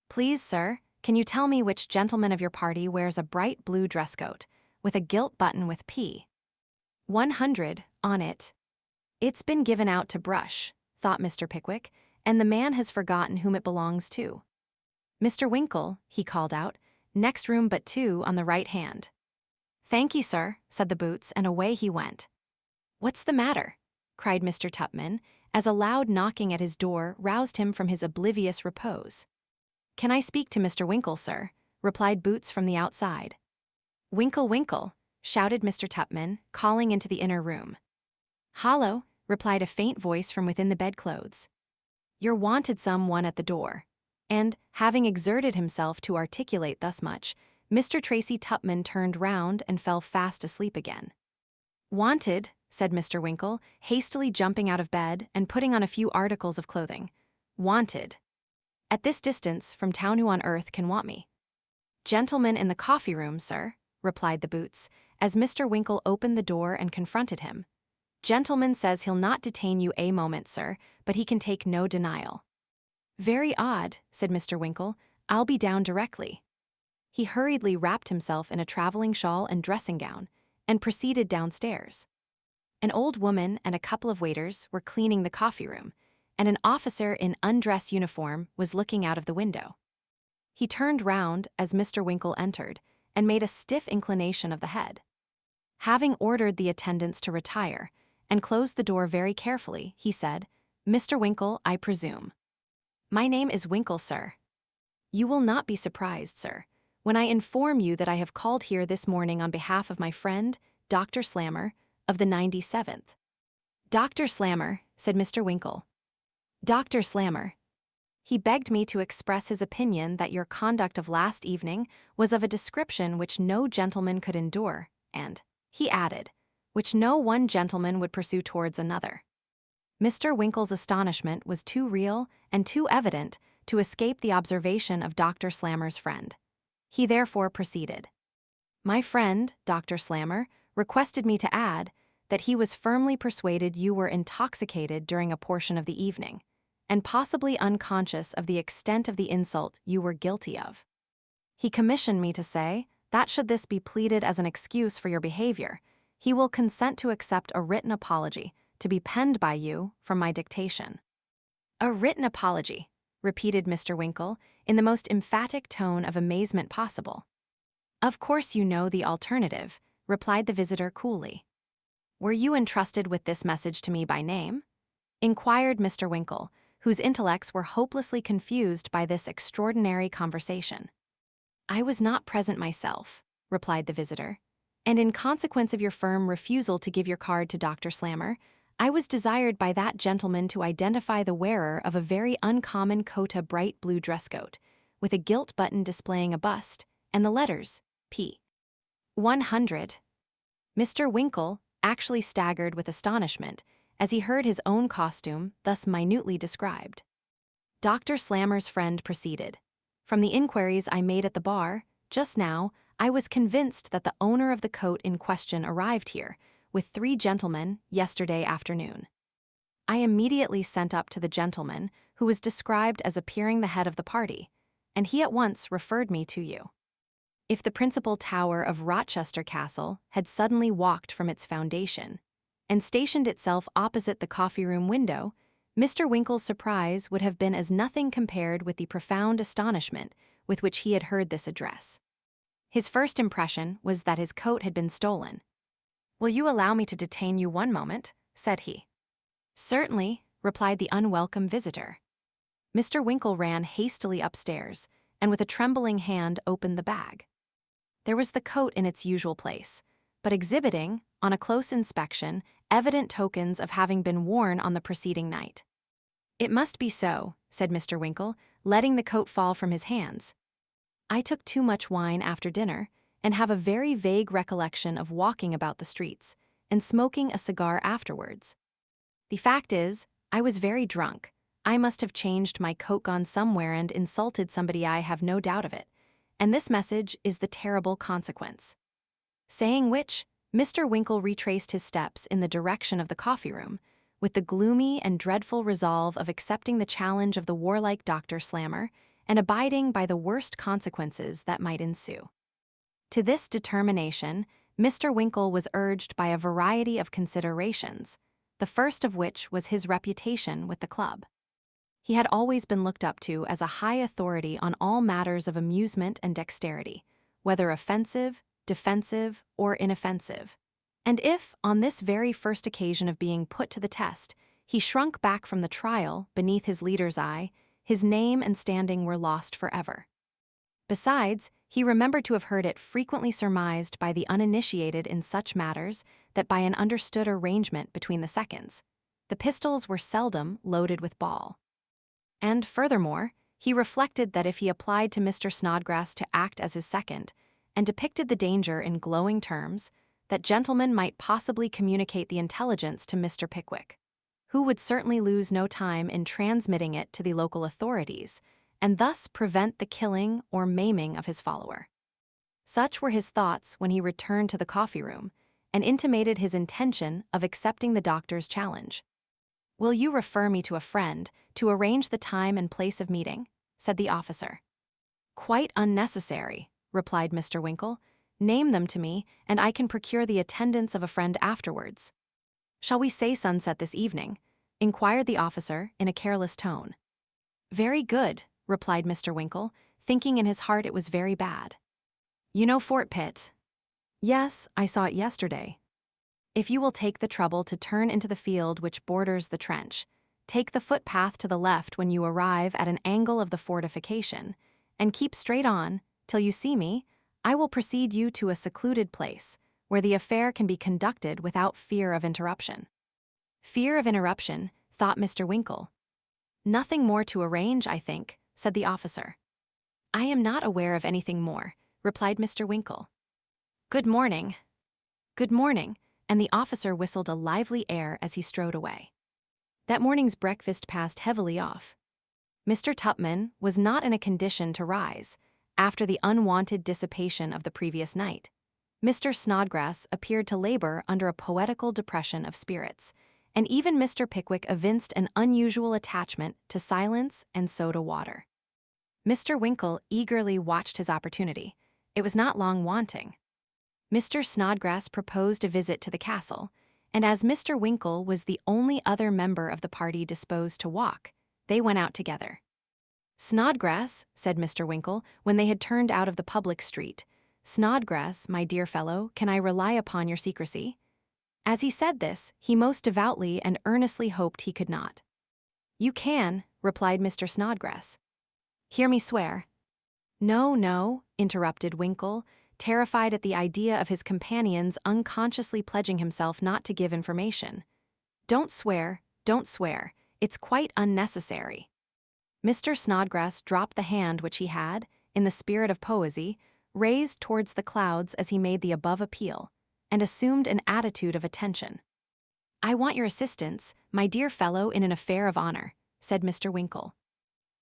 "Please, sir, can you tell me which gentleman of your party wears a bright blue dress coat, with a gilt button with P. 100 on it?" "It's been given out to brush," thought Mr. Pickwick, "and the man has forgotten whom it belongs to." "Mr. Winkle," he called out, "next room but 2 on the right hand." "Thank ye, sir," said the boots, and away he went. "What's the matter?" cried Mr. Tupman, as a loud knocking at his door roused him from his oblivious repose. "Can I speak to Mr. Winkle, sir?" replied Boots from the outside. "Winkle, Winkle," shouted Mr. Tupman, calling into the inner room. "Hollo," replied a faint voice from within the bedclothes. "You're wanted some one at the door." And, having exerted himself to articulate thus much, Mr. Tracy Tupman turned round and fell fast asleep again. "Wanted," said Mr. Winkle, hastily jumping out of bed and putting on a few articles of clothing. "Wanted. At this distance, from town who on earth can want me?" "Gentleman in the coffee room, sir," replied the boots, as Mr. Winkle opened the door and confronted him. "Gentleman says he'll not detain you a moment, sir, but he can take no denial." "Very odd," said Mr. Winkle. "I'll be down directly." He hurriedly wrapped himself in a traveling shawl and dressing gown, and proceeded downstairs. An old woman and a couple of waiters were cleaning the coffee room, and an officer in undress uniform was looking out of the window. He turned round as Mr. Winkle entered, and made a stiff inclination of the head. Having ordered the attendants to retire, and closed the door very carefully, he said, "Mr. Winkle, I presume." "My name is Winkle, sir." "You will not be surprised, sir, when I inform you that I have called here this morning on behalf of my friend, Dr. Slammer, of the 97th. "Dr. Slammer," said Mr. Winkle. "Dr. Slammer. He begged me to express his opinion that your conduct of last evening was of a description which no gentleman could endure, and," he added, "which no one gentleman would pursue towards another." Mr. Winkle's astonishment was too real and too evident to escape the observation of Dr. Slammer's friend. He therefore proceeded. "My friend, Dr. Slammer, requested me to add that he was firmly persuaded you were intoxicated during a portion of the evening, and possibly unconscious of the extent of the insult you were guilty of. He commissioned me to say that should this be pleaded as an excuse for your behavior, he will consent to accept a written apology to be penned by you from my dictation." "A written apology," repeated Mr. Winkle, in the most emphatic tone of amazement possible. "Of course you know the alternative," replied the visitor coolly. "Were you entrusted with this message to me by name?" inquired Mr. Winkle, whose intellects were hopelessly confused by this extraordinary conversation. "I was not present myself," replied the visitor, "and in consequence of your firm refusal to give your card to Dr. Slammer, I was desired by that gentleman to identify the wearer of a very uncommon coat, a bright blue dress coat, with a gilt button displaying a bust, and the letters P. 100. Mr. Winkle, actually staggered with astonishment as he heard his own costume thus minutely described. Dr. Slammer's friend proceeded. From the inquiries I made at the bar, just now, I was convinced that the owner of the coat in question arrived here, with 3 gentlemen, yesterday afternoon. I immediately sent up to the gentleman, who was described as appearing the head of the party, and he at once referred me to you. If the principal tower of Rochester Castle had suddenly walked from its foundation and stationed itself opposite the coffee-room window, Mr. Winkle's surprise would have been as nothing compared with the profound astonishment with which he had heard this address. His first impression was that his coat had been stolen. "Will you allow me to detain you one moment?" said he. "Certainly," replied the unwelcome visitor. Mr. Winkle ran hastily upstairs, and with a trembling hand opened the bag. There was the coat in its usual place, but exhibiting, on a close inspection, evident tokens of having been worn on the preceding night. "It must be so," said Mr. Winkle, letting the coat fall from his hands. "I took too much wine after dinner, and have a very vague recollection of walking about the streets and smoking a cigar afterwards. The fact is, I was very drunk. I must have changed my coat, gone somewhere, and insulted somebody, I have no doubt of it, and this message is the terrible consequence." Saying which, Mr. Winkle retraced his steps in the direction of the coffee-room, with the gloomy and dreadful resolve of accepting the challenge of the warlike Dr. Slammer and abiding by the worst consequences that might ensue. To this determination, Mr. Winkle was urged by a variety of considerations, the first of which was his reputation with the club. He had always been looked up to as a high authority on all matters of amusement and dexterity, whether offensive, defensive, or inoffensive. And if, on this very first occasion of being put to the test, he shrunk back from the trial beneath his leader's eye, his name and standing were lost forever. Besides, he remembered to have heard it frequently surmised by the uninitiated in such matters that by an understood arrangement between the seconds, the pistols were seldom loaded with ball. And furthermore, he reflected that if he applied to Mr. Snodgrass to act as his second, and depicted the danger in glowing terms, that gentleman might possibly communicate the intelligence to Mr. Pickwick, who would certainly lose no time in transmitting it to the local authorities, and thus prevent the killing or maiming of his follower. Such were his thoughts when he returned to the coffee-room, and intimated his intention of accepting the doctor's challenge. "Will you refer me to a friend to arrange the time and place of meeting?" said the officer. "Quite unnecessary," replied Mr. Winkle. "Name them to me, and I can procure the attendance of a friend afterwards." "Shall we say sunset this evening?" inquired the officer in a careless tone. "Very good," replied Mr. Winkle, thinking in his heart it was very bad. "You know Fort Pitt?" "Yes, I saw it yesterday." "If you will take the trouble to turn into the field which borders the trench, take the footpath to the left when you arrive at an angle of the fortification, and keep straight on till you see me, I will precede you to a secluded place, where the affair can be conducted without fear of interruption." "Fear of interruption," thought Mr. Winkle. "Nothing more to arrange, I think," said the officer. "I am not aware of anything more," replied Mr. Winkle. "Good morning." "Good morning," and the officer whistled a lively air as he strode away. That morning's breakfast passed heavily off. Mr. Tupman was not in a condition to rise, after the unwonted dissipation of the previous night. Mr. Snodgrass appeared to labor under a poetical depression of spirits, and even Mr. Pickwick evinced an unusual attachment to silence and soda water. Mr. Winkle eagerly watched his opportunity. It was not long wanting. Mr. Snodgrass proposed a visit to the castle, and as Mr. Winkle was the only other member of the party disposed to walk, they went out together. "Snodgrass," said Mr. Winkle, when they had turned out of the public street, "Snodgrass, my dear fellow, can I rely upon your secrecy?" As he said this, he most devoutly and earnestly hoped he could not. "You can," replied Mr. Snodgrass. "Hear me swear." "No, no," interrupted Winkle, terrified at the idea of his companion's unconsciously pledging himself not to give information. Don't swear, it's quite unnecessary." Mr. Snodgrass dropped the hand which he had, in the spirit of poesy, raised towards the clouds as he made the above appeal, and assumed an attitude of attention. "I want your assistance, my dear fellow, in an affair of honor," said Mr. Winkle.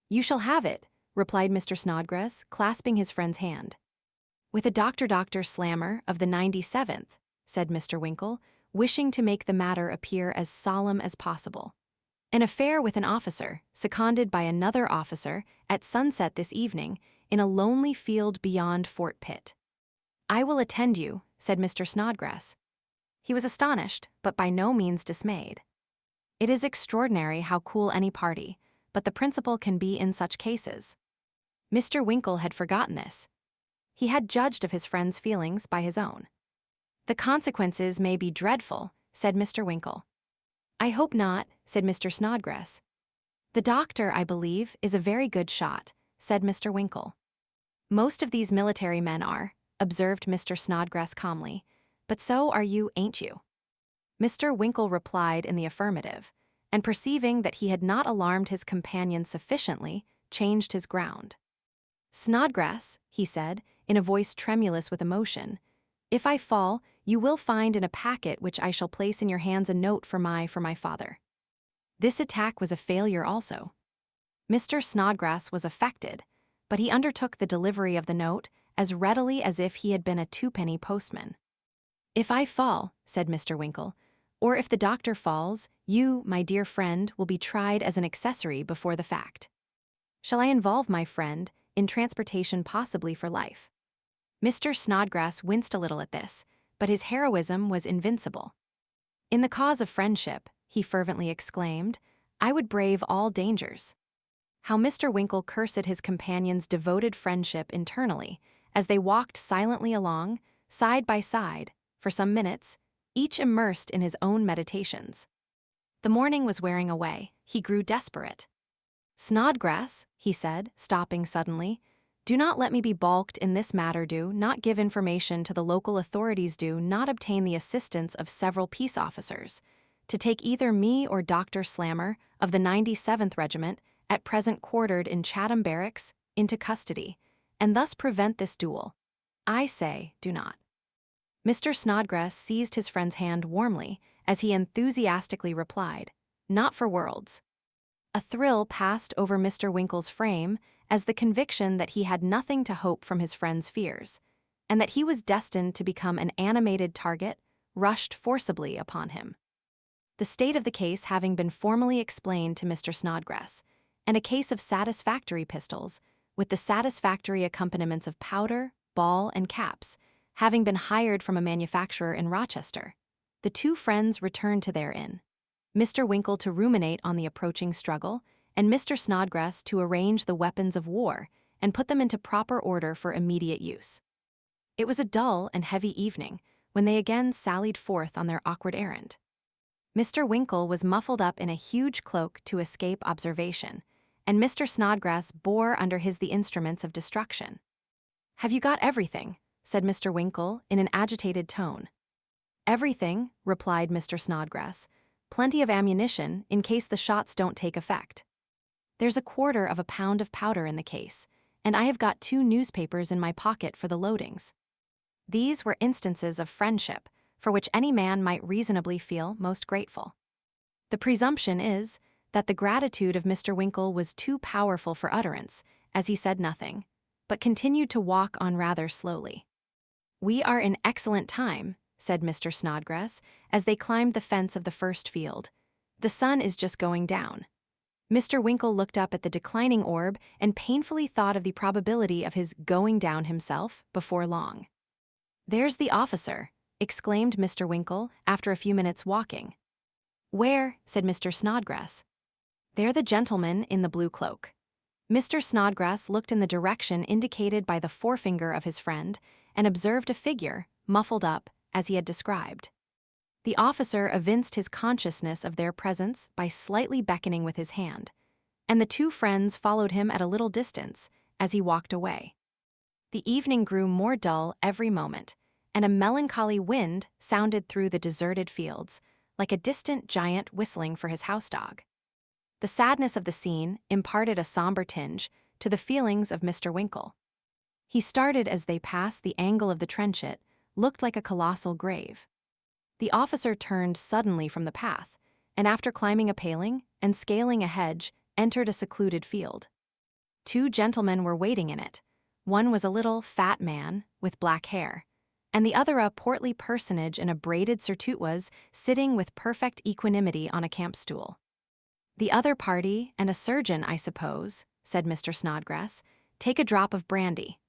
"You shall have it," replied Mr. Snodgrass, clasping his friend's hand. "With a Dr. Slammer of the 97th, said Mr. Winkle, wishing to make the matter appear as solemn as possible. "An affair with an officer, seconded by another officer, at sunset this evening, in a lonely field beyond Fort Pitt." "I will attend you," said Mr. Snodgrass. He was astonished, but by no means dismayed. It is extraordinary how cool any party, but the principal can be in such cases. Mr. Winkle had forgotten this. He had judged of his friend's feelings by his own. "The consequences may be dreadful," said Mr. Winkle. "I hope not," said Mr. Snodgrass. "The doctor, I believe, is a very good shot," said Mr. Winkle. "Most of these military men are," observed Mr. Snodgrass calmly, "but so are you, ain't you?" Mr. Winkle replied in the affirmative, and perceiving that he had not alarmed his companion sufficiently, changed his ground. "Snodgrass," he said, in a voice tremulous with emotion, "if I fall, you will find in a packet which I shall place in your hands a note for my father." This attack was a failure also. Mr. Snodgrass was affected, but he undertook the delivery of the note as readily as if he had been a twopenny postman. "If I fall," said Mr. Winkle, "or if the doctor falls, you, my dear friend, will be tried as an accessory before the fact. Shall I involve my friend in transportation possibly for life?" Mr. Snodgrass winced a little at this, but his heroism was invincible. "In the cause of friendship," he fervently exclaimed, "I would brave all dangers." How Mr. Winkle cursed his companion's devoted friendship internally, as they walked silently along, side by side, for some minutes, each immersed in his own meditations. The morning was wearing away. He grew desperate. "Snodgrass," he said, stopping suddenly, "do not let me be balked in this matter. Do not give information to the local authorities. Do not obtain the assistance of several peace officers to take either me or Dr. Slammer of the 97th Regiment, at present quartered in Chatham Barracks, into custody, and thus prevent this duel. I say, do not." Mr. Snodgrass seized his friend's hand warmly as he enthusiastically replied, "Not for worlds." A thrill passed over Mr. Winkle's frame as the conviction that he had nothing to hope from his friend's fears, and that he was destined to become an animated target, rushed forcibly upon him. The state of the case having been formally explained to Mr. Snodgrass, and a case of satisfactory pistols, with the satisfactory accompaniments of powder, ball, and caps, having been hired from a manufacturer in Rochester, the two friends returned to their inn. Mr. Winkle to ruminate on the approaching struggle, and Mr. Snodgrass to arrange the weapons of war and put them into proper order for immediate use. It was a dull and heavy evening when they again sallied forth on their awkward errand. Mr. Winkle was muffled up in a huge cloak to escape observation, and Mr. Snodgrass bore under his the instruments of destruction. "Have you got everything?" said Mr. Winkle in an agitated tone. "Everything," replied Mr. Snodgrass. "Plenty of ammunition in case the shots don't take effect. There's a quarter of a pound of powder in the case, and I have got 2 newspapers in my pocket for the loadings." These were instances of friendship for which any man might reasonably feel most grateful. The presumption is that the gratitude of Mr. Winkle was too powerful for utterance, as he said nothing, but continued to walk on rather slowly. "We are in excellent time," said Mr. Snodgrass, as they climbed the fence of the first field. "The sun is just going down." Mr. Winkle looked up at the declining orb and painfully thought of the probability of his going down himself before long. "There's the officer," exclaimed Mr. Winkle after a few minutes' walking. "Where?" said Mr. Snodgrass. "They're the gentleman in the blue cloak." Mr. Snodgrass looked in the direction indicated by the forefinger of his friend and observed a figure, muffled up, as he had described. The officer evinced his consciousness of their presence by slightly beckoning with his hand, and the two friends followed him at a little distance as he walked away. The evening grew more dull every moment, and a melancholy wind sounded through the deserted fields, like a distant giant whistling for his house-dog. The sadness of the scene imparted a somber tinge to the feelings of Mr. Winkle. He started as they passed the angle of the trenchant, looked like a colossal grave. The officer turned suddenly from the path, and after climbing a paling and scaling a hedge, entered a secluded field. 2 gentlemen were waiting in it. One was a little, fat man with black hair, and the other a portly personage in a braided surtout was sitting with perfect equanimity on a camp stool. "The other party and a surgeon, I suppose," said Mr. Snodgrass. "Take a drop of brandy."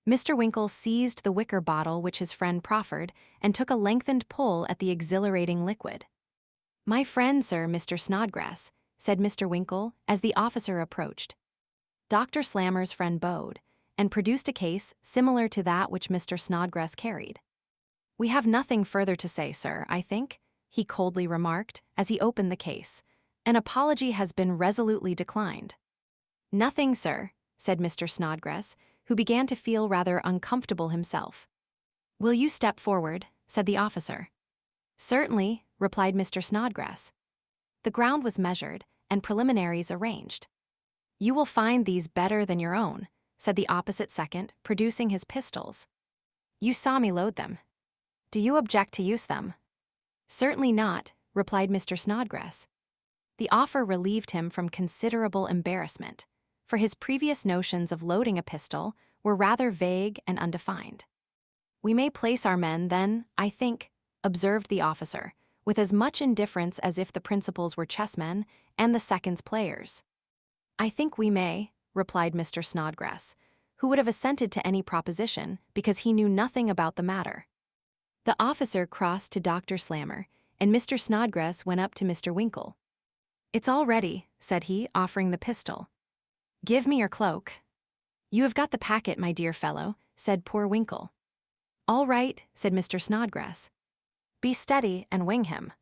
Mr. Winkle seized the wicker bottle which his friend proffered and took a lengthened pull at the exhilarating liquid. "My friend, sir, Mr. Snodgrass," said Mr. Winkle as the officer approached. Dr. Slammer's friend bowed and produced a case similar to that which Mr. Snodgrass carried. "We have nothing further to say, sir, I think," he coldly remarked as he opened the case. "An apology has been resolutely declined." "Nothing, sir," said Mr. Snodgrass, who began to feel rather uncomfortable himself. "Will you step forward?" said the officer. "Certainly," replied Mr. Snodgrass. The ground was measured and preliminaries arranged. "You will find these better than your own," said the opposite second, producing his pistols. "You saw me load them. Do you object to use them?" "Certainly not," replied Mr. Snodgrass. The offer relieved him from considerable embarrassment, for his previous notions of loading a pistol were rather vague and undefined. "We may place our men, then, I think," observed the officer, with as much indifference as if the principals were chessmen and the seconds players. "I think we may," replied Mr. Snodgrass, who would have assented to any proposition because he knew nothing about the matter. The officer crossed to Dr. Slammer, and Mr. Snodgrass went up to Mr. Winkle. "It's all ready," said he, offering the pistol. "Give me your cloak." "You have got the packet, my dear fellow," said poor Winkle. "All right," said Mr. Snodgrass. "Be steady and wing him."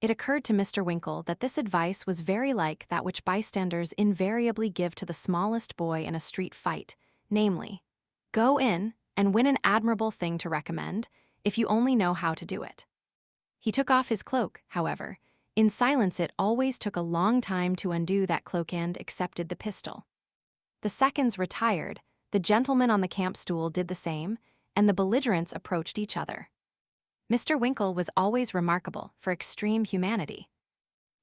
It occurred to Mr. Winkle that this advice was very like that which bystanders invariably give to the smallest boy in a street fight, namely, "Go in and win an admirable thing to recommend, if you only know how to do it." He took off his cloak, however. In silence it always took a long time to undo that cloak and accepted the pistol. The seconds retired, the gentleman on the camp stool did the same, and the belligerents approached each other. Mr. Winkle was always remarkable for extreme humanity.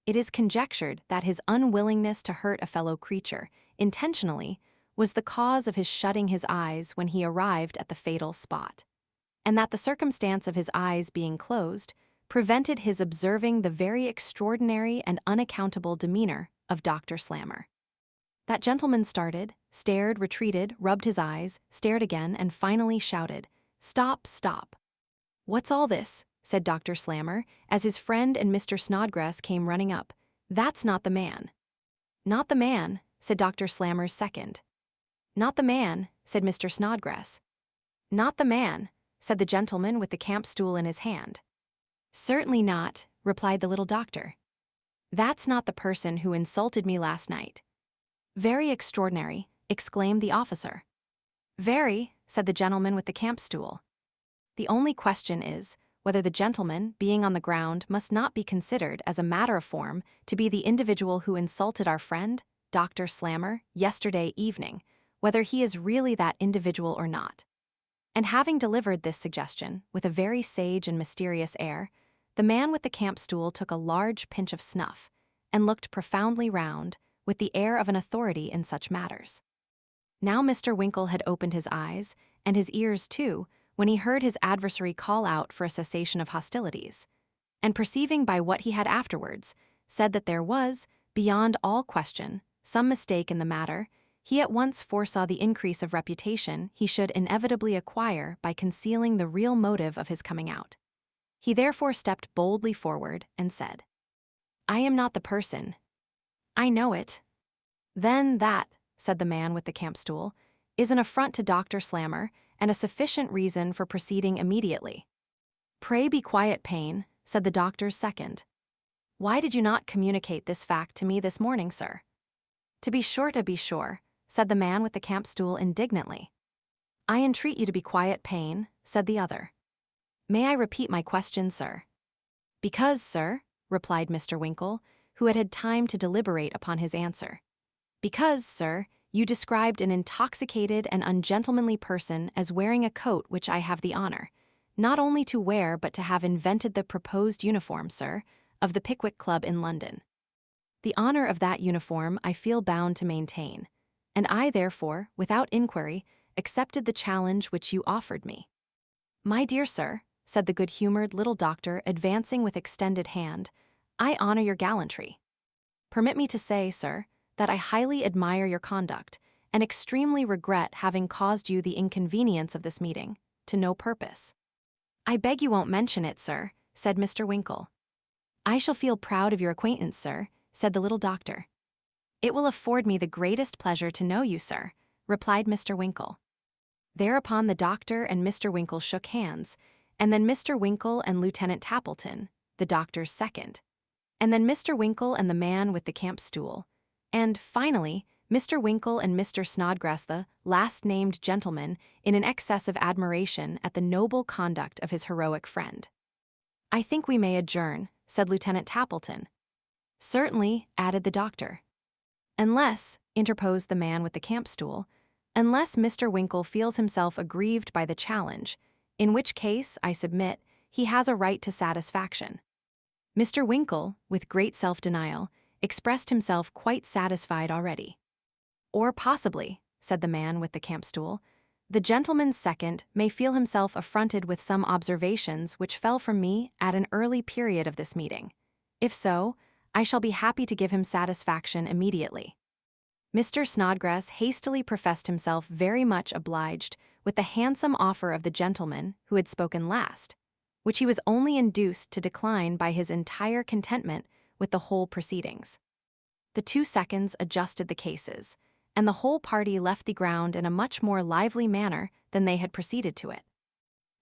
It is conjectured that his unwillingness to hurt a fellow creature, intentionally, was the cause of his shutting his eyes when he arrived at the fatal spot, and that the circumstance of his eyes being closed prevented his observing the very extraordinary and unaccountable demeanor of Dr. Slammer. That gentleman started, stared, retreated, rubbed his eyes, stared again, and finally shouted, "Stop, stop." "What's all this?" said Dr. Slammer, as his friend and Mr. Snodgrass came running up. "That's not the man." "Not the man," said Dr. Slammer's second. "Not the man," said Mr. Snodgrass. "Not the man," said the gentleman with the camp stool in his hand. "Certainly not," replied the little doctor. "That's not the person who insulted me last night." "Very extraordinary," exclaimed the officer. "Very," said the gentleman with the camp stool. "The only question is whether the gentleman, being on the ground, must not be considered, as a matter of form, to be the individual who insulted our friend, Dr. Slammer, yesterday evening, whether he is really that individual or not." And having delivered this suggestion with a very sage and mysterious air, the man with the camp stool took a large pinch of snuff and looked profoundly round with the air of an authority in such matters. Now Mr. Winkle had opened his eyes, and his ears too, when he heard his adversary call out for a cessation of hostilities, and perceiving by what he had afterwards said that there was, beyond all question, some mistake in the matter, he at once foresaw the increase of reputation he should inevitably acquire by concealing the real motive of his coming out. He therefore stepped boldly forward and said, "I am not the person." "I know it." "Then that," said the man with the camp stool, "is an affront to Dr. Slammer and a sufficient reason for proceeding immediately." "Pray be quiet, Payne," said the doctor's second. "Why did you not communicate this fact to me this morning, sir?" To be sure," said the man with the camp stool indignantly. "I entreat you to be quiet, Payne," said the other. "May I repeat my question, sir?" "Because, sir," replied Mr. Winkle, who had had time to deliberate upon his answer, "because, sir, you described an intoxicated and ungentlemanly person as wearing a coat which I have the honor, not only to wear but to have invented the proposed uniform, sir, of the Pickwick Club in London. The honor of that uniform I feel bound to maintain, and I therefore, without inquiry, accepted the challenge which you offered me. My dear sir, said the good-humored little doctor, advancing with extended hand, I honor your gallantry. Permit me to say, sir, that I highly admire your conduct, and extremely regret having caused you the inconvenience of this meeting, to no purpose. I beg you won't mention it, sir, said Mr. Winkle. I shall feel proud of your acquaintance, sir, said the little doctor. It will afford me the greatest pleasure to know you, sir, replied Mr. Winkle. Thereupon the doctor and Mr. Winkle shook hands, and then Mr. Winkle and Lieutenant Tappleton, the doctor's second, and then Mr. Winkle and the man with the camp stool, and, finally, Mr. Winkle and Mr. Snodgrass, the last-named gentleman, in an excess of admiration at the noble conduct of his heroic friend. I think we may adjourn, said Lieutenant Tappleton. Certainly, added the doctor. Unless, interposed the man with the camp stool, unless Mr. Winkle feels himself aggrieved by the challenge, in which case, I submit, he has a right to satisfaction. Mr. Winkle, with great self-denial, expressed himself quite satisfied already. Or possibly, said the man with the camp stool, the gentleman's second may feel himself affronted with some observations which fell from me at an early period of this meeting. If so, I shall be happy to give him satisfaction immediately. Mr. Snodgrass hastily professed himself very much obliged with the handsome offer of the gentleman who had spoken last, which he was only induced to decline by his entire contentment with the whole proceedings. The 2 seconds adjusted the cases, and the whole party left the ground in a much more lively manner than they had proceeded to it.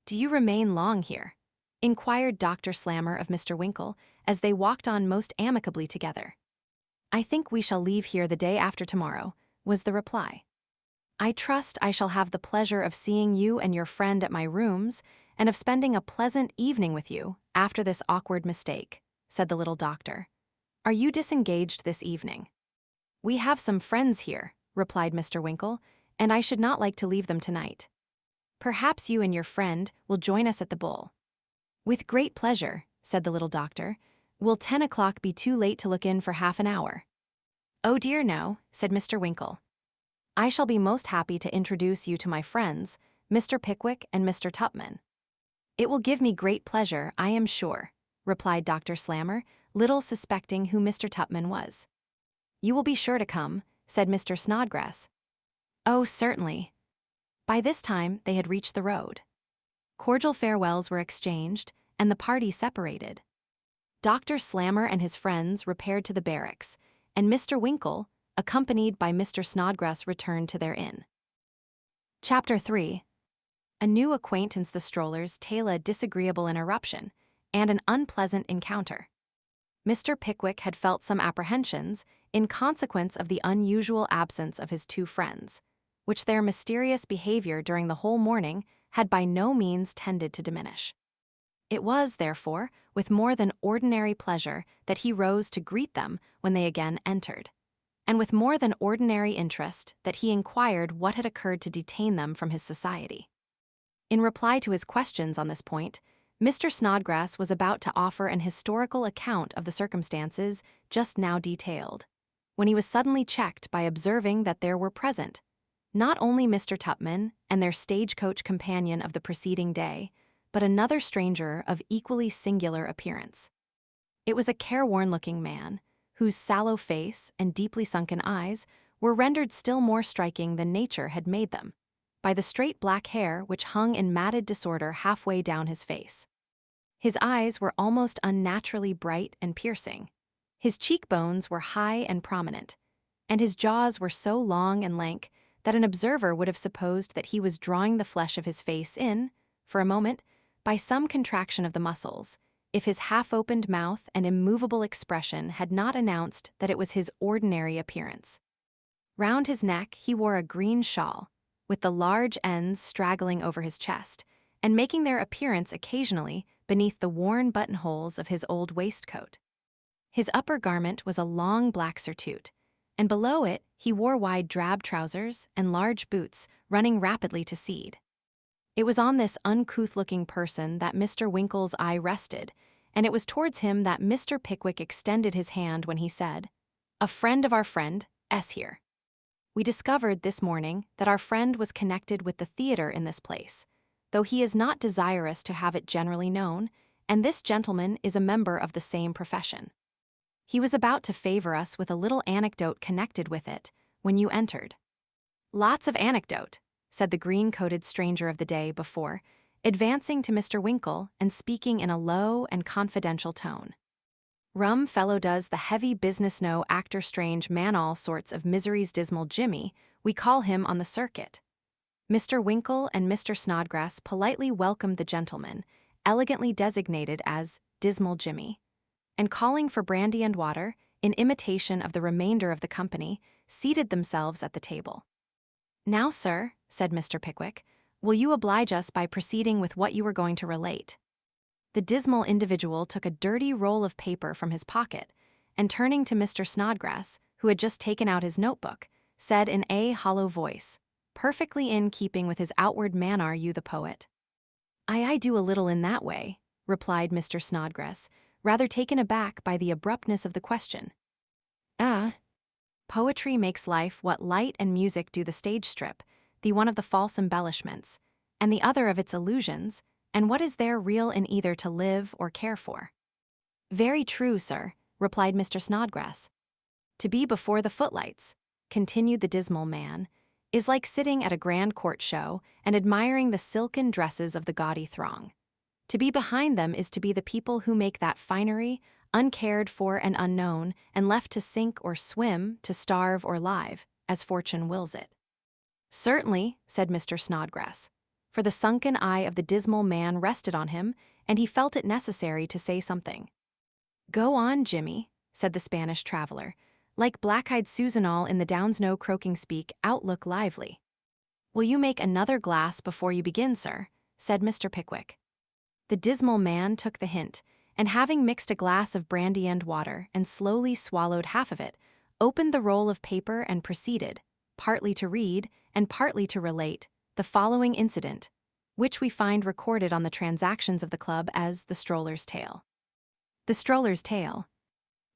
Do you remain long here? Inquired Dr. Slammer of Mr. Winkle, as they walked on most amicably together. I think we shall leave here the day after tomorrow, was the reply. I trust I shall have the pleasure of seeing you and your friend at my rooms, and of spending a pleasant evening with you after this awkward mistake, said the little doctor. Are you disengaged this evening? We have some friends here, replied Mr. Winkle, and I should not like to leave them tonight. Perhaps you and your friend will join us at the Bull. With great pleasure, said the little doctor. Will 10 o'clock be too late to look in for half an hour? Oh dear no, said Mr. Winkle. I shall be most happy to introduce you to my friends, Mr. Pickwick and Mr. Tupman. It will give me great pleasure, I am sure, replied Dr. Slammer, little suspecting who Mr. Tupman was. You will be sure to come, said Mr. Snodgrass. Oh, certainly. By this time they had reached the road. Cordial farewells were exchanged, and the party separated. Dr. Slammer and his friends repaired to the barracks, and Mr. Winkle, accompanied by Mr. Snodgrass, returned to their inn. Chapter 3. A new acquaintance. The strollers tale a disagreeable interruption, and an unpleasant encounter. Mr. Pickwick had felt some apprehensions in consequence of the unusual absence of his 2 friends, which their mysterious behavior during the whole morning had by no means tended to diminish. It was, therefore, with more than ordinary pleasure that he rose to greet them when they again entered, and with more than ordinary interest that he inquired what had occurred to detain them from his society. In reply to his questions on this point, Mr. Snodgrass was about to offer an historical account of the circumstances just now detailed, when he was suddenly checked by observing that there were present not only Mr. Tupman and their stagecoach companion of the preceding day, but another stranger of equally singular appearance. It was a careworn-looking man, whose sallow face and deeply sunken eyes were rendered still more striking than nature had made them, by the straight black hair which hung in matted disorder halfway down his face. His eyes were almost unnaturally bright and piercing. His cheekbones were high and prominent, and his jaws were so long and lank that an observer would have supposed that he was drawing the flesh of his face in, for a moment, by some contraction of the muscles, if his half-opened mouth and immovable expression had not announced that it was his ordinary appearance. Round his neck he wore a green shawl, with the large ends straggling over his chest, and making their appearance occasionally beneath the worn buttonholes of his old waistcoat. His upper garment was a long black surtout, and below it he wore wide drab trousers and large boots running rapidly to seed. It was on this uncouth-looking person that Mr. Winkle's eye rested, and it was towards him that Mr. Pickwick extended his hand when he said, "A friend of our friend, S. here. We discovered this morning that our friend was connected with the theater in this place, though he is not desirous to have it generally known, and this gentleman is a member of the same profession. He was about to favor us with a little anecdote connected with it when you entered." "Lots of anecdote," said the green-coated stranger of the day before, advancing to Mr. Winkle and speaking in a low and confidential tone. "Rum fellow does the heavy business know actor strange man all sorts of miseries dismal Jimmy, we call him on the circuit." Mr. Winkle and Mr. Snodgrass politely welcomed the gentleman, elegantly designated as Dismal Jimmy, and calling for brandy and water, in imitation of the remainder of the company, seated themselves at the table. "Now, sir," said Mr. Pickwick, "will you oblige us by proceeding with what you were going to relate?" The dismal individual took a dirty roll of paper from his pocket, and turning to Mr. Snodgrass, who had just taken out his notebook, said in a hollow voice, perfectly in keeping with his outward manner, "You the poet?" I do a little in that way," replied Mr. Snodgrass, rather taken aback by the abruptness of the question. Poetry makes life what light and music do the stage strip, the one of the false embellishments, and the other of its illusions, and what is there real in either to live or care for?" "Very true, sir," replied Mr. Snodgrass. "To be before the footlights," continued the dismal man, "is like sitting at a grand court show and admiring the silken dresses of the gaudy throng. To be behind them is to be the people who make that finery, uncared for and unknown, and left to sink or swim, to starve or live, as fortune wills it." "Certainly," said Mr. Snodgrass, for the sunken eye of the dismal man rested on him, and he felt it necessary to say something. "Go on, Jimmy," said the Spanish traveler, like black-eyed Susanall in the Downsnow croaking speak, "outlook lively." "Will you make another glass before you begin, sir?" said Mr. Pickwick. The dismal man took the hint, and having mixed a glass of brandy and water and slowly swallowed half of it, opened the roll of paper and proceeded, partly to read and partly to relate, the following incident, which we find recorded on the transactions of the club as the Stroller's Tale. The Stroller's Tale.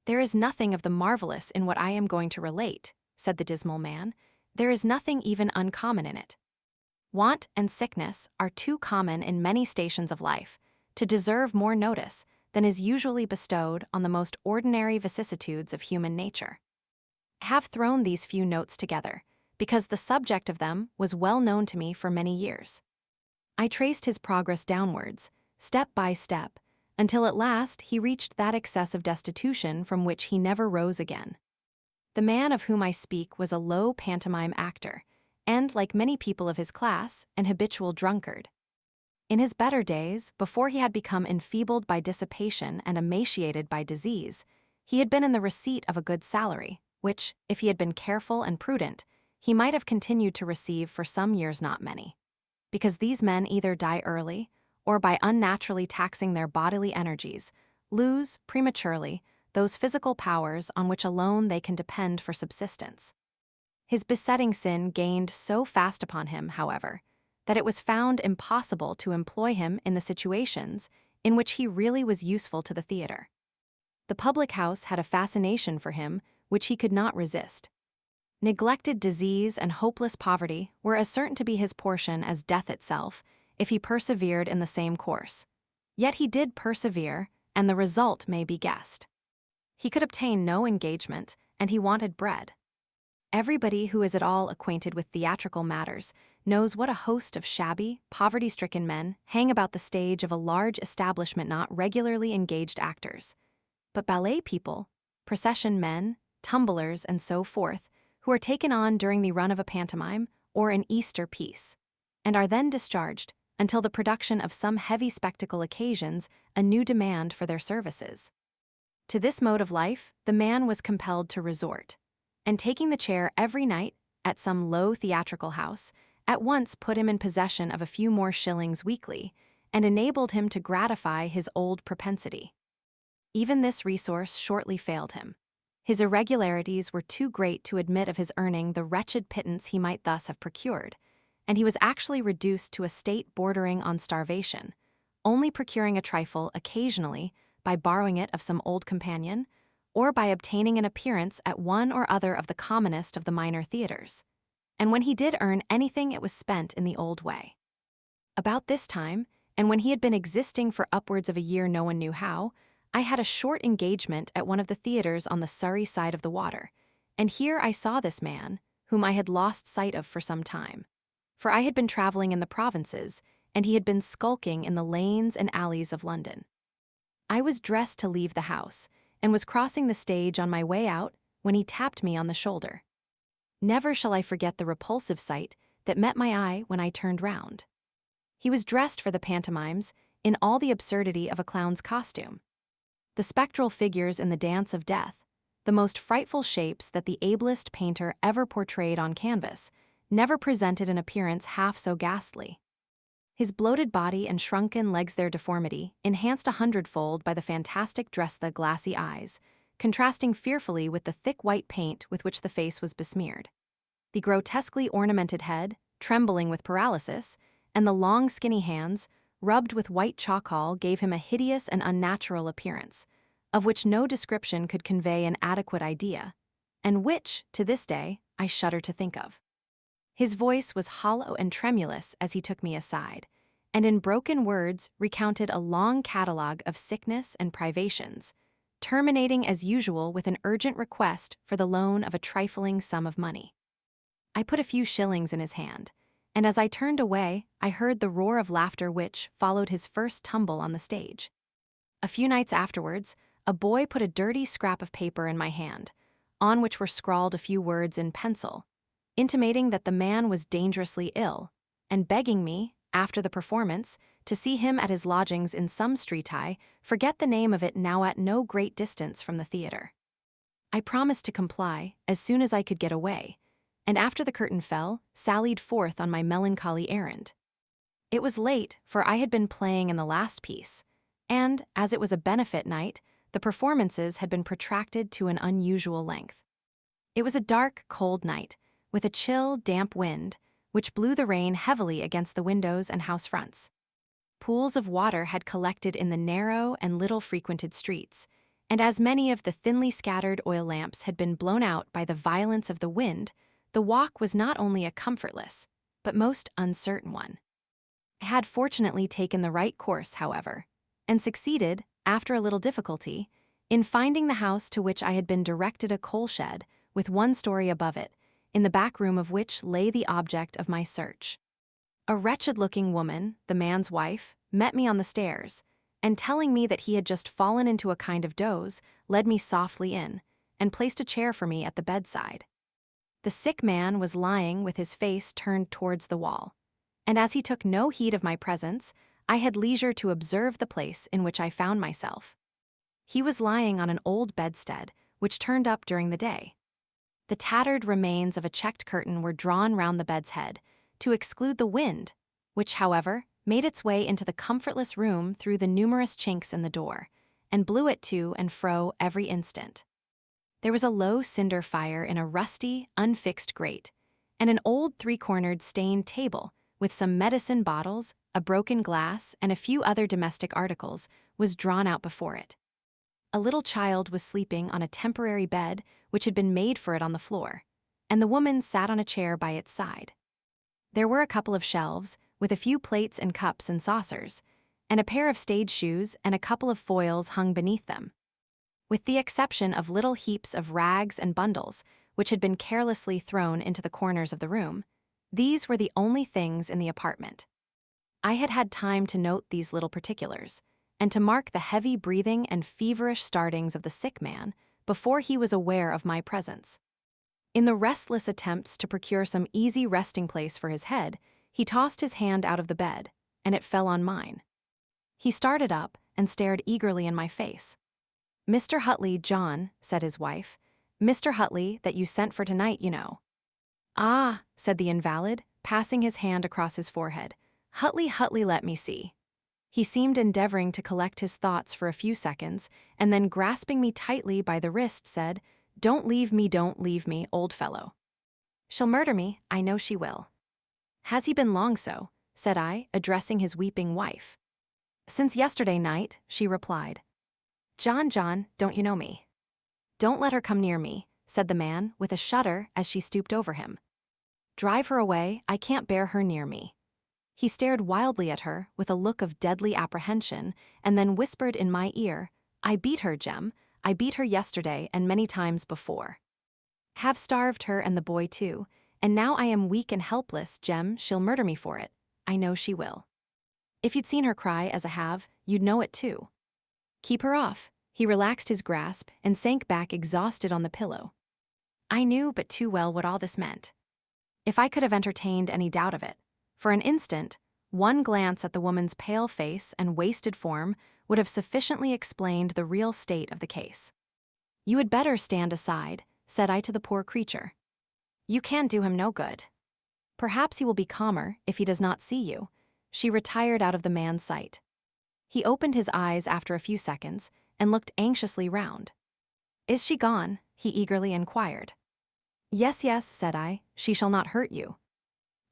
"There is nothing of the marvelous in what I am going to relate," said the dismal man. "There is nothing even uncommon in it. Want and sickness are too common in many stations of life to deserve more notice than is usually bestowed on the most ordinary vicissitudes of human nature. I have thrown these few notes together, because the subject of them was well known to me for many years. I traced his progress downwards, step by step, until at last he reached that excess of destitution from which he never rose again. The man of whom I speak was a low pantomime actor, and, like many people of his class, an habitual drunkard. In his better days, before he had become enfeebled by dissipation and emaciated by disease, he had been in the receipt of a good salary, which, if he had been careful and prudent, he might have continued to receive for some years, not many. Because these men either die early, or by unnaturally taxing their bodily energies, lose, prematurely, those physical powers on which alone they can depend for subsistence. His besetting sin gained so fast upon him, however, that it was found impossible to employ him in the situations in which he really was useful to the theater. The public house had a fascination for him which he could not resist. Neglected disease and hopeless poverty were as certain to be his portion as death itself, if he persevered in the same course. Yet he did persevere, and the result may be guessed. He could obtain no engagement, and he wanted bread. Everybody who is at all acquainted with theatrical matters knows what a host of shabby, poverty-stricken men hang about the stage of a large establishment not regularly engaged actors. But ballet people, procession men, tumblers, and so forth, who are taken on during the run of a pantomime or an Easter piece, and are then discharged until the production of some heavy spectacle occasions a new demand for their services. To this mode of life the man was compelled to resort, and taking the chair every night at some low theatrical house, at once put him in possession of a few more shillings weekly, and enabled him to gratify his old propensity. Even this resource shortly failed him. His irregularities were too great to admit of his earning the wretched pittance he might thus have procured, and he was actually reduced to a state bordering on starvation, only procuring a trifle occasionally by borrowing it of some old companion, or by obtaining an appearance at one or other of the commonest of the minor theaters. And when he did earn anything, it was spent in the old way. About this time, and when he had been existing for upwards of a year no one knew how, I had a short engagement at one of the theaters on the Surrey side of the water, and here I saw this man, whom I had lost sight of for some time. For I had been traveling in the provinces, and he had been skulking in the lanes and alleys of London. I was dressed to leave the house, and was crossing the stage on my way out when he tapped me on the shoulder. Never shall I forget the repulsive sight that met my eye when I turned round. He was dressed for the pantomimes in all the absurdity of a clown's costume. The spectral figures in the dance of death, the most frightful shapes that the ablest painter ever portrayed on canvas, never presented an appearance half so ghastly. His bloated body and shrunken legs, their deformity, enhanced 100-fold by the fantastic dress, the glassy eyes, contrasting fearfully with the thick white paint with which the face was besmeared. The grotesquely ornamented head, trembling with paralysis, and the long skinny hands, rubbed with white charcoal, gave him a hideous and unnatural appearance, of which no description could convey an adequate idea, and which, to this day, I shudder to think of. His voice was hollow and tremulous as he took me aside, and in broken words recounted a long catalogue of sickness and privations, terminating as usual with an urgent request for the loan of a trifling sum of money. I put a few shillings in his hand, and as I turned away, I heard the roar of laughter which followed his first tumble on the stage. A few nights afterwards, a boy put a dirty scrap of paper in my hand, on which were scrawled a few words in pencil, intimating that the man was dangerously ill, and begging me, after the performance, to see him at his lodgings in some street I forget the name of it, now at no great distance from the theatre. I promised to comply as soon as I could get away, and after the curtain fell, sallied forth on my melancholy errand. It was late, for I had been playing in the last piece, and, as it was a benefit night, the performances had been protracted to an unusual length. It was a dark, cold night, with a chill, damp wind, which blew the rain heavily against the windows and house fronts. Pools of water had collected in the narrow and little frequented streets, and as many of the thinly scattered oil lamps had been blown out by the violence of the wind, the walk was not only a comfortless, but most uncertain one. I had fortunately taken the right course, however, and succeeded, after a little difficulty, in finding the house to which I had been directed, a coal shed with one story above it, in the back room of which lay the object of my search. A wretched-looking woman, the man's wife, met me on the stairs, and telling me that he had just fallen into a kind of doze, led me softly in, and placed a chair for me at the bedside. The sick man was lying with his face turned towards the wall, and as he took no heed of my presence, I had leisure to observe the place in which I found myself. He was lying on an old bedstead, which turned up during the day. The tattered remains of a checked curtain were drawn round the bed's head, to exclude the wind, which, however, made its way into the comfortless room through the numerous chinks in the door, and blew it to and fro every instant. There was a low cinder fire in a rusty, unfixed grate, and an old three-cornered stained table with some medicine bottles, a broken glass, and a few other domestic articles was drawn out before it. A little child was sleeping on a temporary bed which had been made for it on the floor, and the woman sat on a chair by its side. There were a couple of shelves with a few plates and cups and saucers, and a pair of stage shoes and a couple of foils hung beneath them. With the exception of little heaps of rags and bundles, which had been carelessly thrown into the corners of the room, these were the only things in the apartment. I had had time to note these little particulars, and to mark the heavy breathing and feverish startings of the sick man before he was aware of my presence. In the restless attempts to procure some easy resting place for his head, he tossed his hand out of the bed, and it fell on mine. He started up and stared eagerly in my face. "Mr. Hutley, John," said his wife. "Mr. Hutley, that you sent for tonight, you know." "Ah," said the invalid, passing his hand across his forehead. Hutley, let me see." He seemed endeavoring to collect his thoughts for a few seconds, and then grasping me tightly by the wrist said, don't leave me, old fellow. She'll murder me, I know she will." Has he been long so? Said I, addressing his weeping wife. Since yesterday night, she replied. John, don't you know me? Don't let her come near me, said the man, with a shudder as she stooped over him. Drive her away, I can't bear her near me. He stared wildly at her with a look of deadly apprehension and then whispered in my ear, I beat her, Jem. I beat her yesterday and many times before. Have starved her and the boy too, and now I am weak and helpless, Jem, she'll murder me for it. I know she will. If you'd seen her cry as I have, you'd know it too. Keep her off. He relaxed his grasp and sank back exhausted on the pillow. I knew but too well what all this meant. If I could have entertained any doubt of it, for an instant, one glance at the woman's pale face and wasted form would have sufficiently explained the real state of the case. You had better stand aside, said I to the poor creature. You can do him no good. Perhaps he will be calmer if he does not see you. She retired out of the man's sight. He opened his eyes after a few seconds and looked anxiously round. Is she gone? He eagerly inquired. Yes, said I, she shall not hurt you.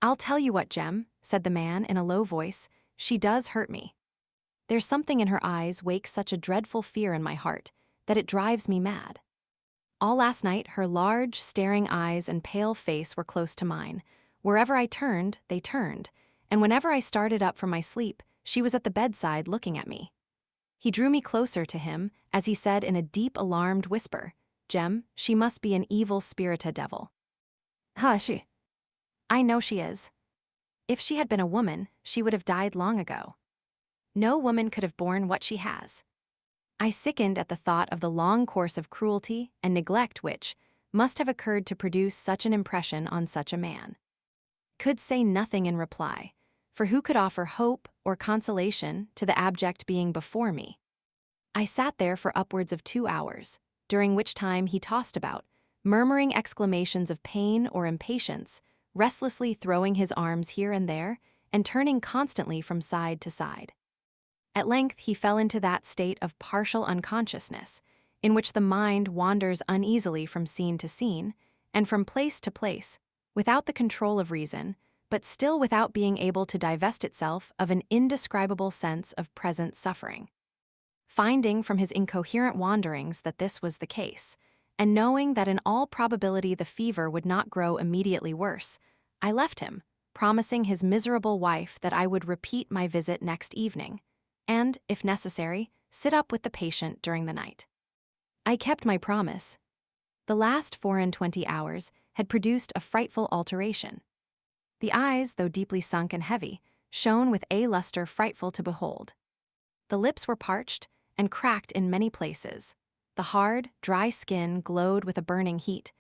I'll tell you what, Jem, said the man in a low voice, she does hurt me. There's something in her eyes wakes such a dreadful fear in my heart that it drives me mad. All last night her large, staring eyes and pale face were close to mine. Wherever I turned, they turned, and whenever I started up from my sleep, she was at the bedside looking at me. He drew me closer to him as he said in a deep, alarmed whisper, Jem, she must be an evil spirita devil. Hush. I know she is. If she had been a woman, she would have died long ago. No woman could have borne what she has. I sickened at the thought of the long course of cruelty and neglect which must have occurred to produce such an impression on such a man. Could say nothing in reply, for who could offer hope or consolation to the abject being before me? I sat there for upwards of 2 hours, during which time he tossed about, murmuring exclamations of pain or impatience, restlessly throwing his arms here and there, and turning constantly from side to side. At length he fell into that state of partial unconsciousness, in which the mind wanders uneasily from scene to scene, and from place to place, without the control of reason, but still without being able to divest itself of an indescribable sense of present suffering. Finding from his incoherent wanderings that this was the case, and knowing that in all probability the fever would not grow immediately worse, I left him, promising his miserable wife that I would repeat my visit next evening, and, if necessary, sit up with the patient during the night. I kept my promise. The last 24 hours had produced a frightful alteration. The eyes, though deeply sunk and heavy, shone with a luster frightful to behold. The lips were parched and cracked in many places. The hard, dry skin glowed with a burning heat,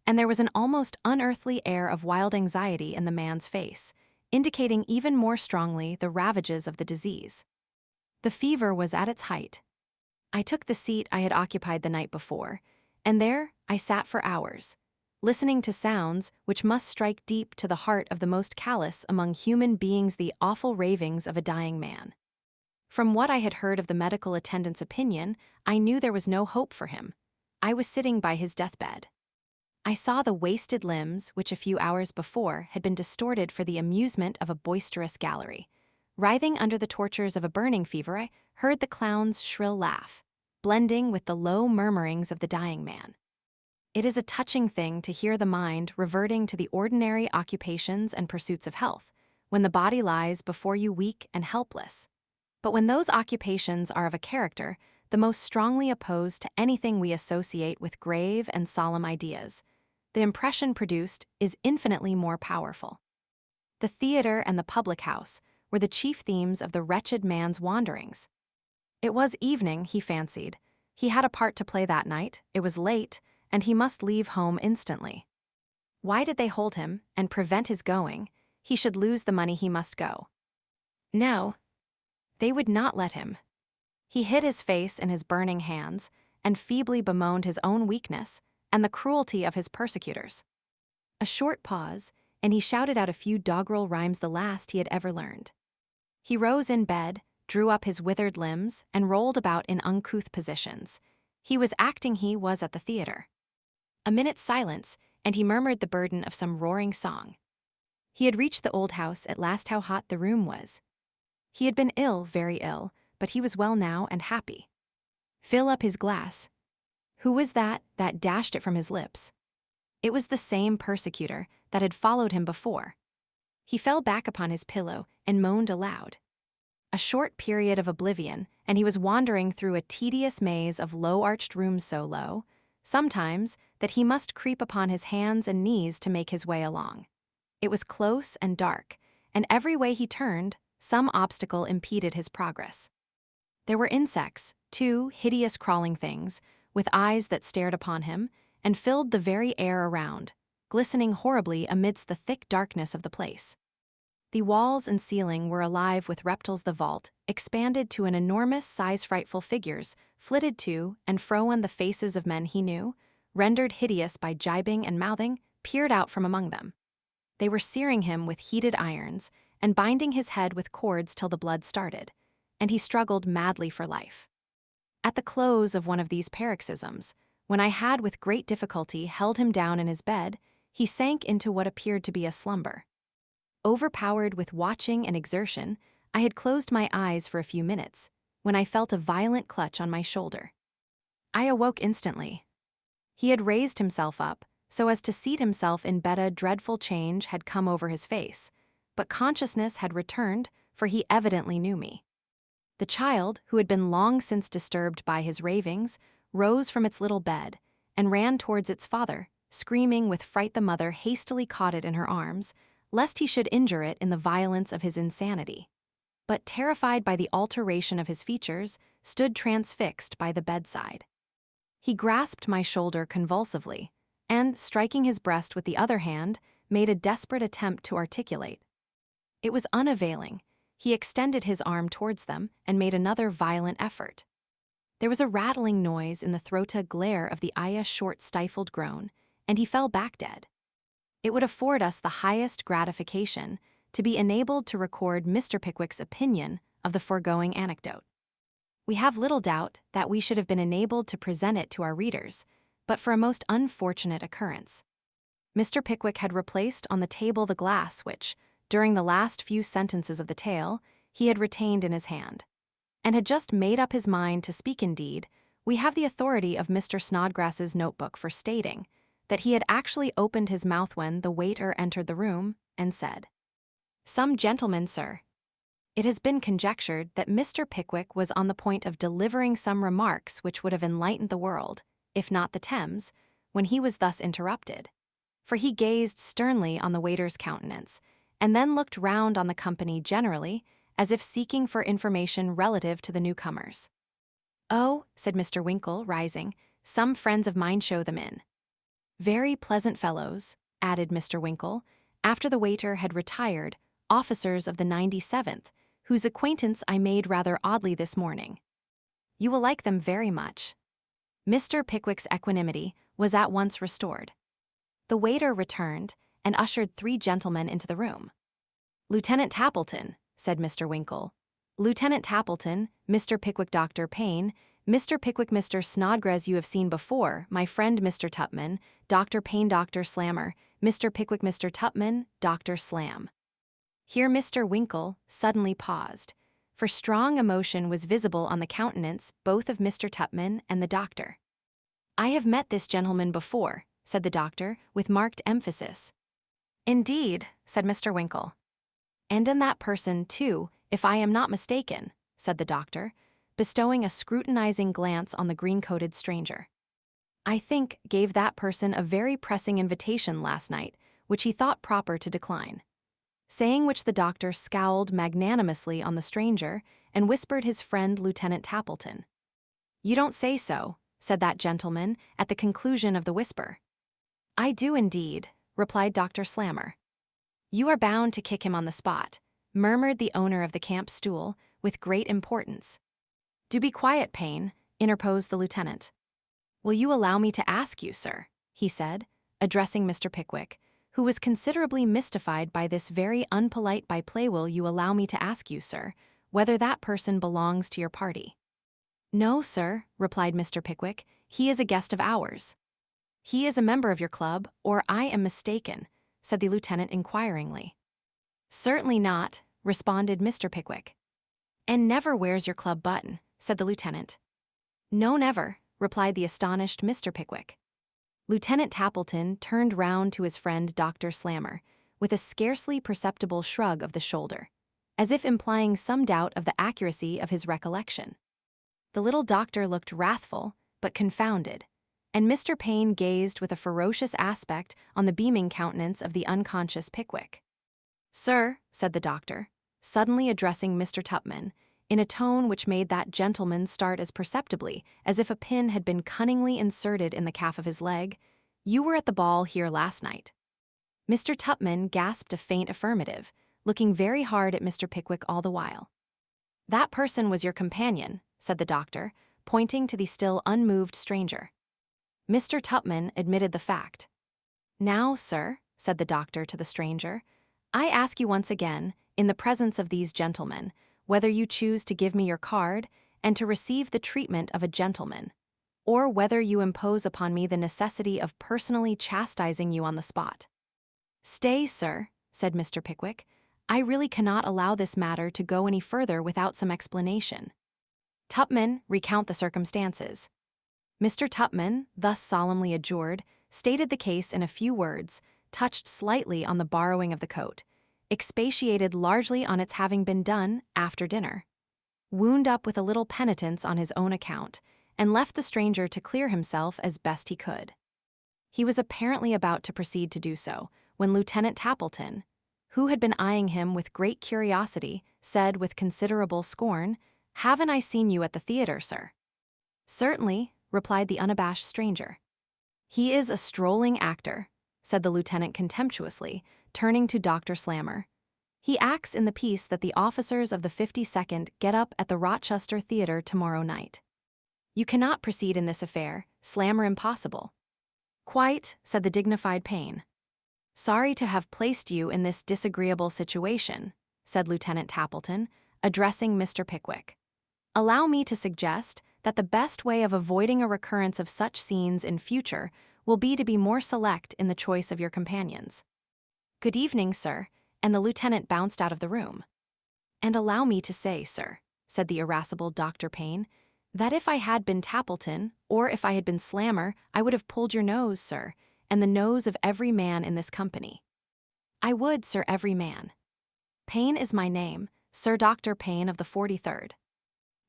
and there was an almost unearthly air of wild anxiety in the man's face, indicating even more strongly the ravages of the disease. The fever was at its height. I took the seat I had occupied the night before, and there I sat for hours, listening to sounds which must strike deep to the heart of the most callous among human beings, the awful ravings of a dying man. From what I had heard of the medical attendant's opinion, I knew there was no hope for him. I was sitting by his deathbed. I saw the wasted limbs which a few hours before had been distorted for the amusement of a boisterous gallery. Writhing under the tortures of a burning fever, I heard the clown's shrill laugh, blending with the low murmurings of the dying man. It is a touching thing to hear the mind reverting to the ordinary occupations and pursuits of health, when the body lies before you weak and helpless. But when those occupations are of a character the most strongly opposed to anything we associate with grave and solemn ideas, the impression produced is infinitely more powerful. The theater and the public house were the chief themes of the wretched man's wanderings. It was evening, he fancied. He had a part to play that night, it was late, and he must leave home instantly. Why did they hold him and prevent his going? He should lose the money, he must go. No, they would not let him. He hid his face in his burning hands and feebly bemoaned his own weakness and the cruelty of his persecutors. A short pause, and he shouted out a few doggerel rhymes, the last he had ever learned. He rose in bed, drew up his withered limbs, and rolled about in uncouth positions. He was acting, he was at the theater. A minute's silence, and he murmured the burden of some roaring song. He had reached the old house at last. How hot the room was. He had been ill, very ill, but he was well now and happy. Fill up his glass. Who was that dashed it from his lips? It was the same persecutor that had followed him before. He fell back upon his pillow and moaned aloud. A short period of oblivion, and he was wandering through a tedious maze of low-arched rooms so low, sometimes, that he must creep upon his hands and knees to make his way along. It was close and dark, and every way he turned, some obstacle impeded his progress. There were insects, too, hideous crawling things, with eyes that stared upon him, and filled the very air around, glistening horribly amidst the thick darkness of the place. The walls and ceiling were alive with reptiles. The vault, expanded to an enormous size, frightful figures, flitted to and fro on the faces of men he knew, rendered hideous by gibing and mouthing, peered out from among them. They were searing him with heated irons, and binding his head with cords till the blood started, and he struggled madly for life. At the close of one of these paroxysms, when I had with great difficulty held him down in his bed, he sank into what appeared to be a slumber. Overpowered with watching and exertion, I had closed my eyes for a few minutes, when I felt a violent clutch on my shoulder. I awoke instantly. He had raised himself up, so as to seat himself in bed. A dreadful change had come over his face, but consciousness had returned, for he evidently knew me. The child, who had been long since disturbed by his ravings, rose from its little bed, and ran towards its father, screaming with fright. The mother hastily caught it in her arms, lest he should injure it in the violence of his insanity. But, terrified by the alteration of his features, stood transfixed by the bedside. He grasped my shoulder convulsively, and, striking his breast with the other hand, made a desperate attempt to articulate. It was unavailing. He extended his arm towards them and made another violent effort. There was a rattling noise in the throat, a glare of the eye, a short stifled groan, and he fell back dead. It would afford us the highest gratification to be enabled to record Mr. Pickwick's opinion of the foregoing anecdote. We have little doubt that we should have been enabled to present it to our readers, but for a most unfortunate occurrence. Mr. Pickwick had replaced on the table the glass which, during the last few sentences of the tale, he had retained in his hand, and had just made up his mind to speak. Indeed, we have the authority of Mr. Snodgrass's notebook for stating that he had actually opened his mouth when the waiter entered the room and said, "Some gentleman, sir." It has been conjectured that Mr. Pickwick was on the point of delivering some remarks which would have enlightened the world, if not the Thames, when he was thus interrupted, for he gazed sternly on the waiter's countenance, and then looked round on the company generally, as if seeking for information relative to the newcomers. "Oh," said Mr. Winkle, rising, "some friends of mine show them in." "Very pleasant fellows," added Mr. Winkle, after the waiter had retired, "officers of the 97th, whose acquaintance I made rather oddly this morning. You will like them very much." Mr. Pickwick's equanimity was at once restored. The waiter returned and ushered 3 gentlemen into the room. "Lieutenant Tappleton," said Mr. Winkle. "Lieutenant Tappleton, Mr. Pickwick, Dr. Payne, Mr. Pickwick, Mr. Snodgrass you have seen before, my friend Mr. Tupman, Dr. Payne, Dr. Slammer, Mr. Pickwick, Mr. Tupman, Dr. Slam." Here Mr. Winkle suddenly paused, for strong emotion was visible on the countenance both of Mr. Tupman and the doctor. "I have met this gentleman before," said the doctor, with marked emphasis. "Indeed," said Mr. Winkle. "And in that person, too, if I am not mistaken," said the doctor, bestowing a scrutinizing glance on the green-coated stranger. "I think gave that person a very pressing invitation last night, which he thought proper to decline." Saying which the doctor scowled magnanimously on the stranger and whispered his friend Lieutenant Tappleton. "You don't say so," said that gentleman at the conclusion of the whisper. "I do indeed," replied Dr. Slammer. "You are bound to kick him on the spot," murmured the owner of the camp stool, with great importance. "Do be quiet, Payne," interposed the lieutenant. "Will you allow me to ask you, sir," he said, addressing Mr. Pickwick, who was considerably mystified by this very unpolite byplay, "will you allow me to ask you, sir, whether that person belongs to your party?" "No, sir," replied Mr. Pickwick, "he is a guest of ours." "He is a member of your club, or I am mistaken," said the lieutenant inquiringly. "Certainly not," responded Mr. Pickwick. "And never wears your club button," said the lieutenant. "No, never," replied the astonished Mr. Pickwick. Lieutenant Tappleton turned round to his friend Dr. Slammer, with a scarcely perceptible shrug of the shoulder, as if implying some doubt of the accuracy of his recollection. The little doctor looked wrathful, but confounded, and Mr. Payne gazed with a ferocious aspect on the beaming countenance of the unconscious Pickwick. "Sir," said the doctor, suddenly addressing Mr. Tupman, in a tone which made that gentleman start as perceptibly as if a pin had been cunningly inserted in the calf of his leg, "you were at the ball here last night." Mr. Tupman gasped a faint affirmative, looking very hard at Mr. Pickwick all the while. "That person was your companion," said the doctor, pointing to the still unmoved stranger. Mr. Tupman admitted the fact. "Now, sir," said the doctor to the stranger, "I ask you once again, in the presence of these gentlemen, whether you choose to give me your card and to receive the treatment of a gentleman, or whether you impose upon me the necessity of personally chastising you on the spot." "Stay, sir," said Mr. Pickwick. "I really cannot allow this matter to go any further without some explanation. Tupman, recount the circumstances." Mr. Tupman, thus solemnly adjured, stated the case in a few words, touched slightly on the borrowing of the coat, expatiated largely on its having been done after dinner, wound up with a little penitence on his own account, and left the stranger to clear himself as best he could. He was apparently about to proceed to do so, when Lieutenant Tappleton, who had been eyeing him with great curiosity, said with considerable scorn, "Haven't I seen you at the theater, sir?" "Certainly," replied the unabashed stranger. "He is a strolling actor," said the lieutenant contemptuously, turning to Dr. Slammer. "He acts in the piece that the officers of the 52nd get up at the Rochester Theater tomorrow night. You cannot proceed in this affair, Slammer impossible." "Quite," said the dignified Payne. "Sorry to have placed you in this disagreeable situation," said Lieutenant Tappleton, addressing Mr. Pickwick. "Allow me to suggest that the best way of avoiding a recurrence of such scenes in future will be to be more select in the choice of your companions. Good evening, sir," and the lieutenant bounced out of the room. "And allow me to say, sir," said the irascible Dr. Payne, "that if I had been Tappleton, or if I had been Slammer, I would have pulled your nose, sir, and the nose of every man in this company. I would, sir, every man. Payne is my name, Sir Dr. Payne of the 43rd.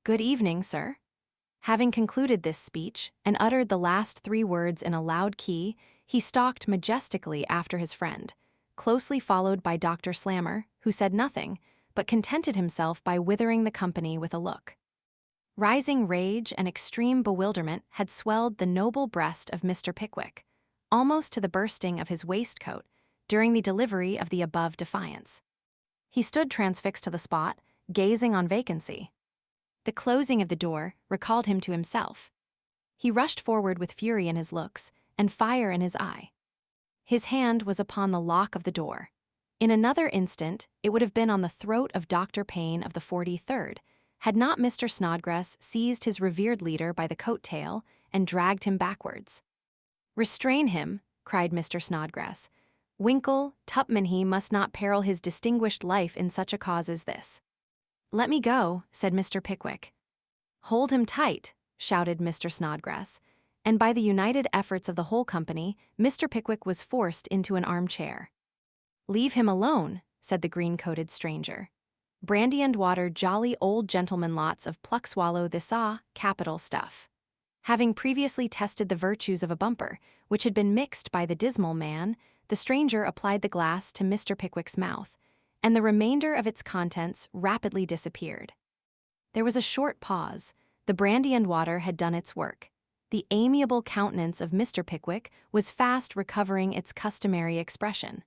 Good evening, sir." Having concluded this speech, and uttered the last 3 words in a loud key, he stalked majestically after his friend, closely followed by Dr. Slammer, who said nothing, but contented himself by withering the company with a look. Rising rage and extreme bewilderment had swelled the noble breast of Mr. Pickwick, almost to the bursting of his waistcoat, during the delivery of the above defiance. He stood transfixed to the spot, gazing on vacancy. The closing of the door recalled him to himself. He rushed forward with fury in his looks and fire in his eye. His hand was upon the lock of the door. In another instant, it would have been on the throat of Dr. Payne of the 43rd, had not Mr. Snodgrass seized his revered leader by the coat tail and dragged him backwards. "Restrain him," cried Mr. Snodgrass. "Winkle, Tupman, he must not peril his distinguished life in such a cause as this." "Let me go," said Mr. Pickwick. "Hold him tight," shouted Mr. Snodgrass, and by the united efforts of the whole company, Mr. Pickwick was forced into an armchair. "Leave him alone," said the green-coated stranger. "Brandy and water, jolly old gentleman, lots of pluck, swallow this, capital stuff." Having previously tested the virtues of a bumper, which had been mixed by the dismal man, the stranger applied the glass to Mr. Pickwick's mouth, and the remainder of its contents rapidly disappeared. There was a short pause. The brandy and water had done its work. The amiable countenance of Mr. Pickwick was fast recovering its customary expression.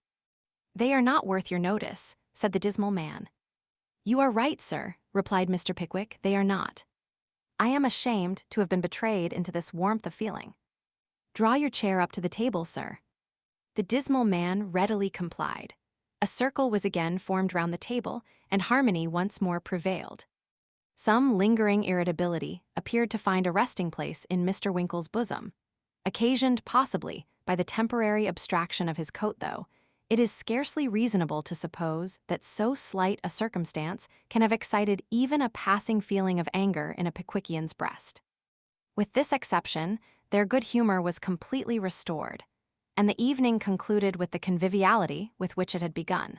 "They are not worth your notice," said the dismal man. "You are right, sir," replied Mr. Pickwick, "they are not. I am ashamed to have been betrayed into this warmth of feeling. Draw your chair up to the table, sir." The dismal man readily complied. A circle was again formed round the table, and harmony once more prevailed. Some lingering irritability appeared to find a resting place in Mr. Winkle's bosom, occasioned possibly by the temporary abstraction of his coat, though, it is scarcely reasonable to suppose that so slight a circumstance can have excited even a passing feeling of anger in a Pickwickian's breast. With this exception, their good humor was completely restored, and the evening concluded with the conviviality with which it had begun.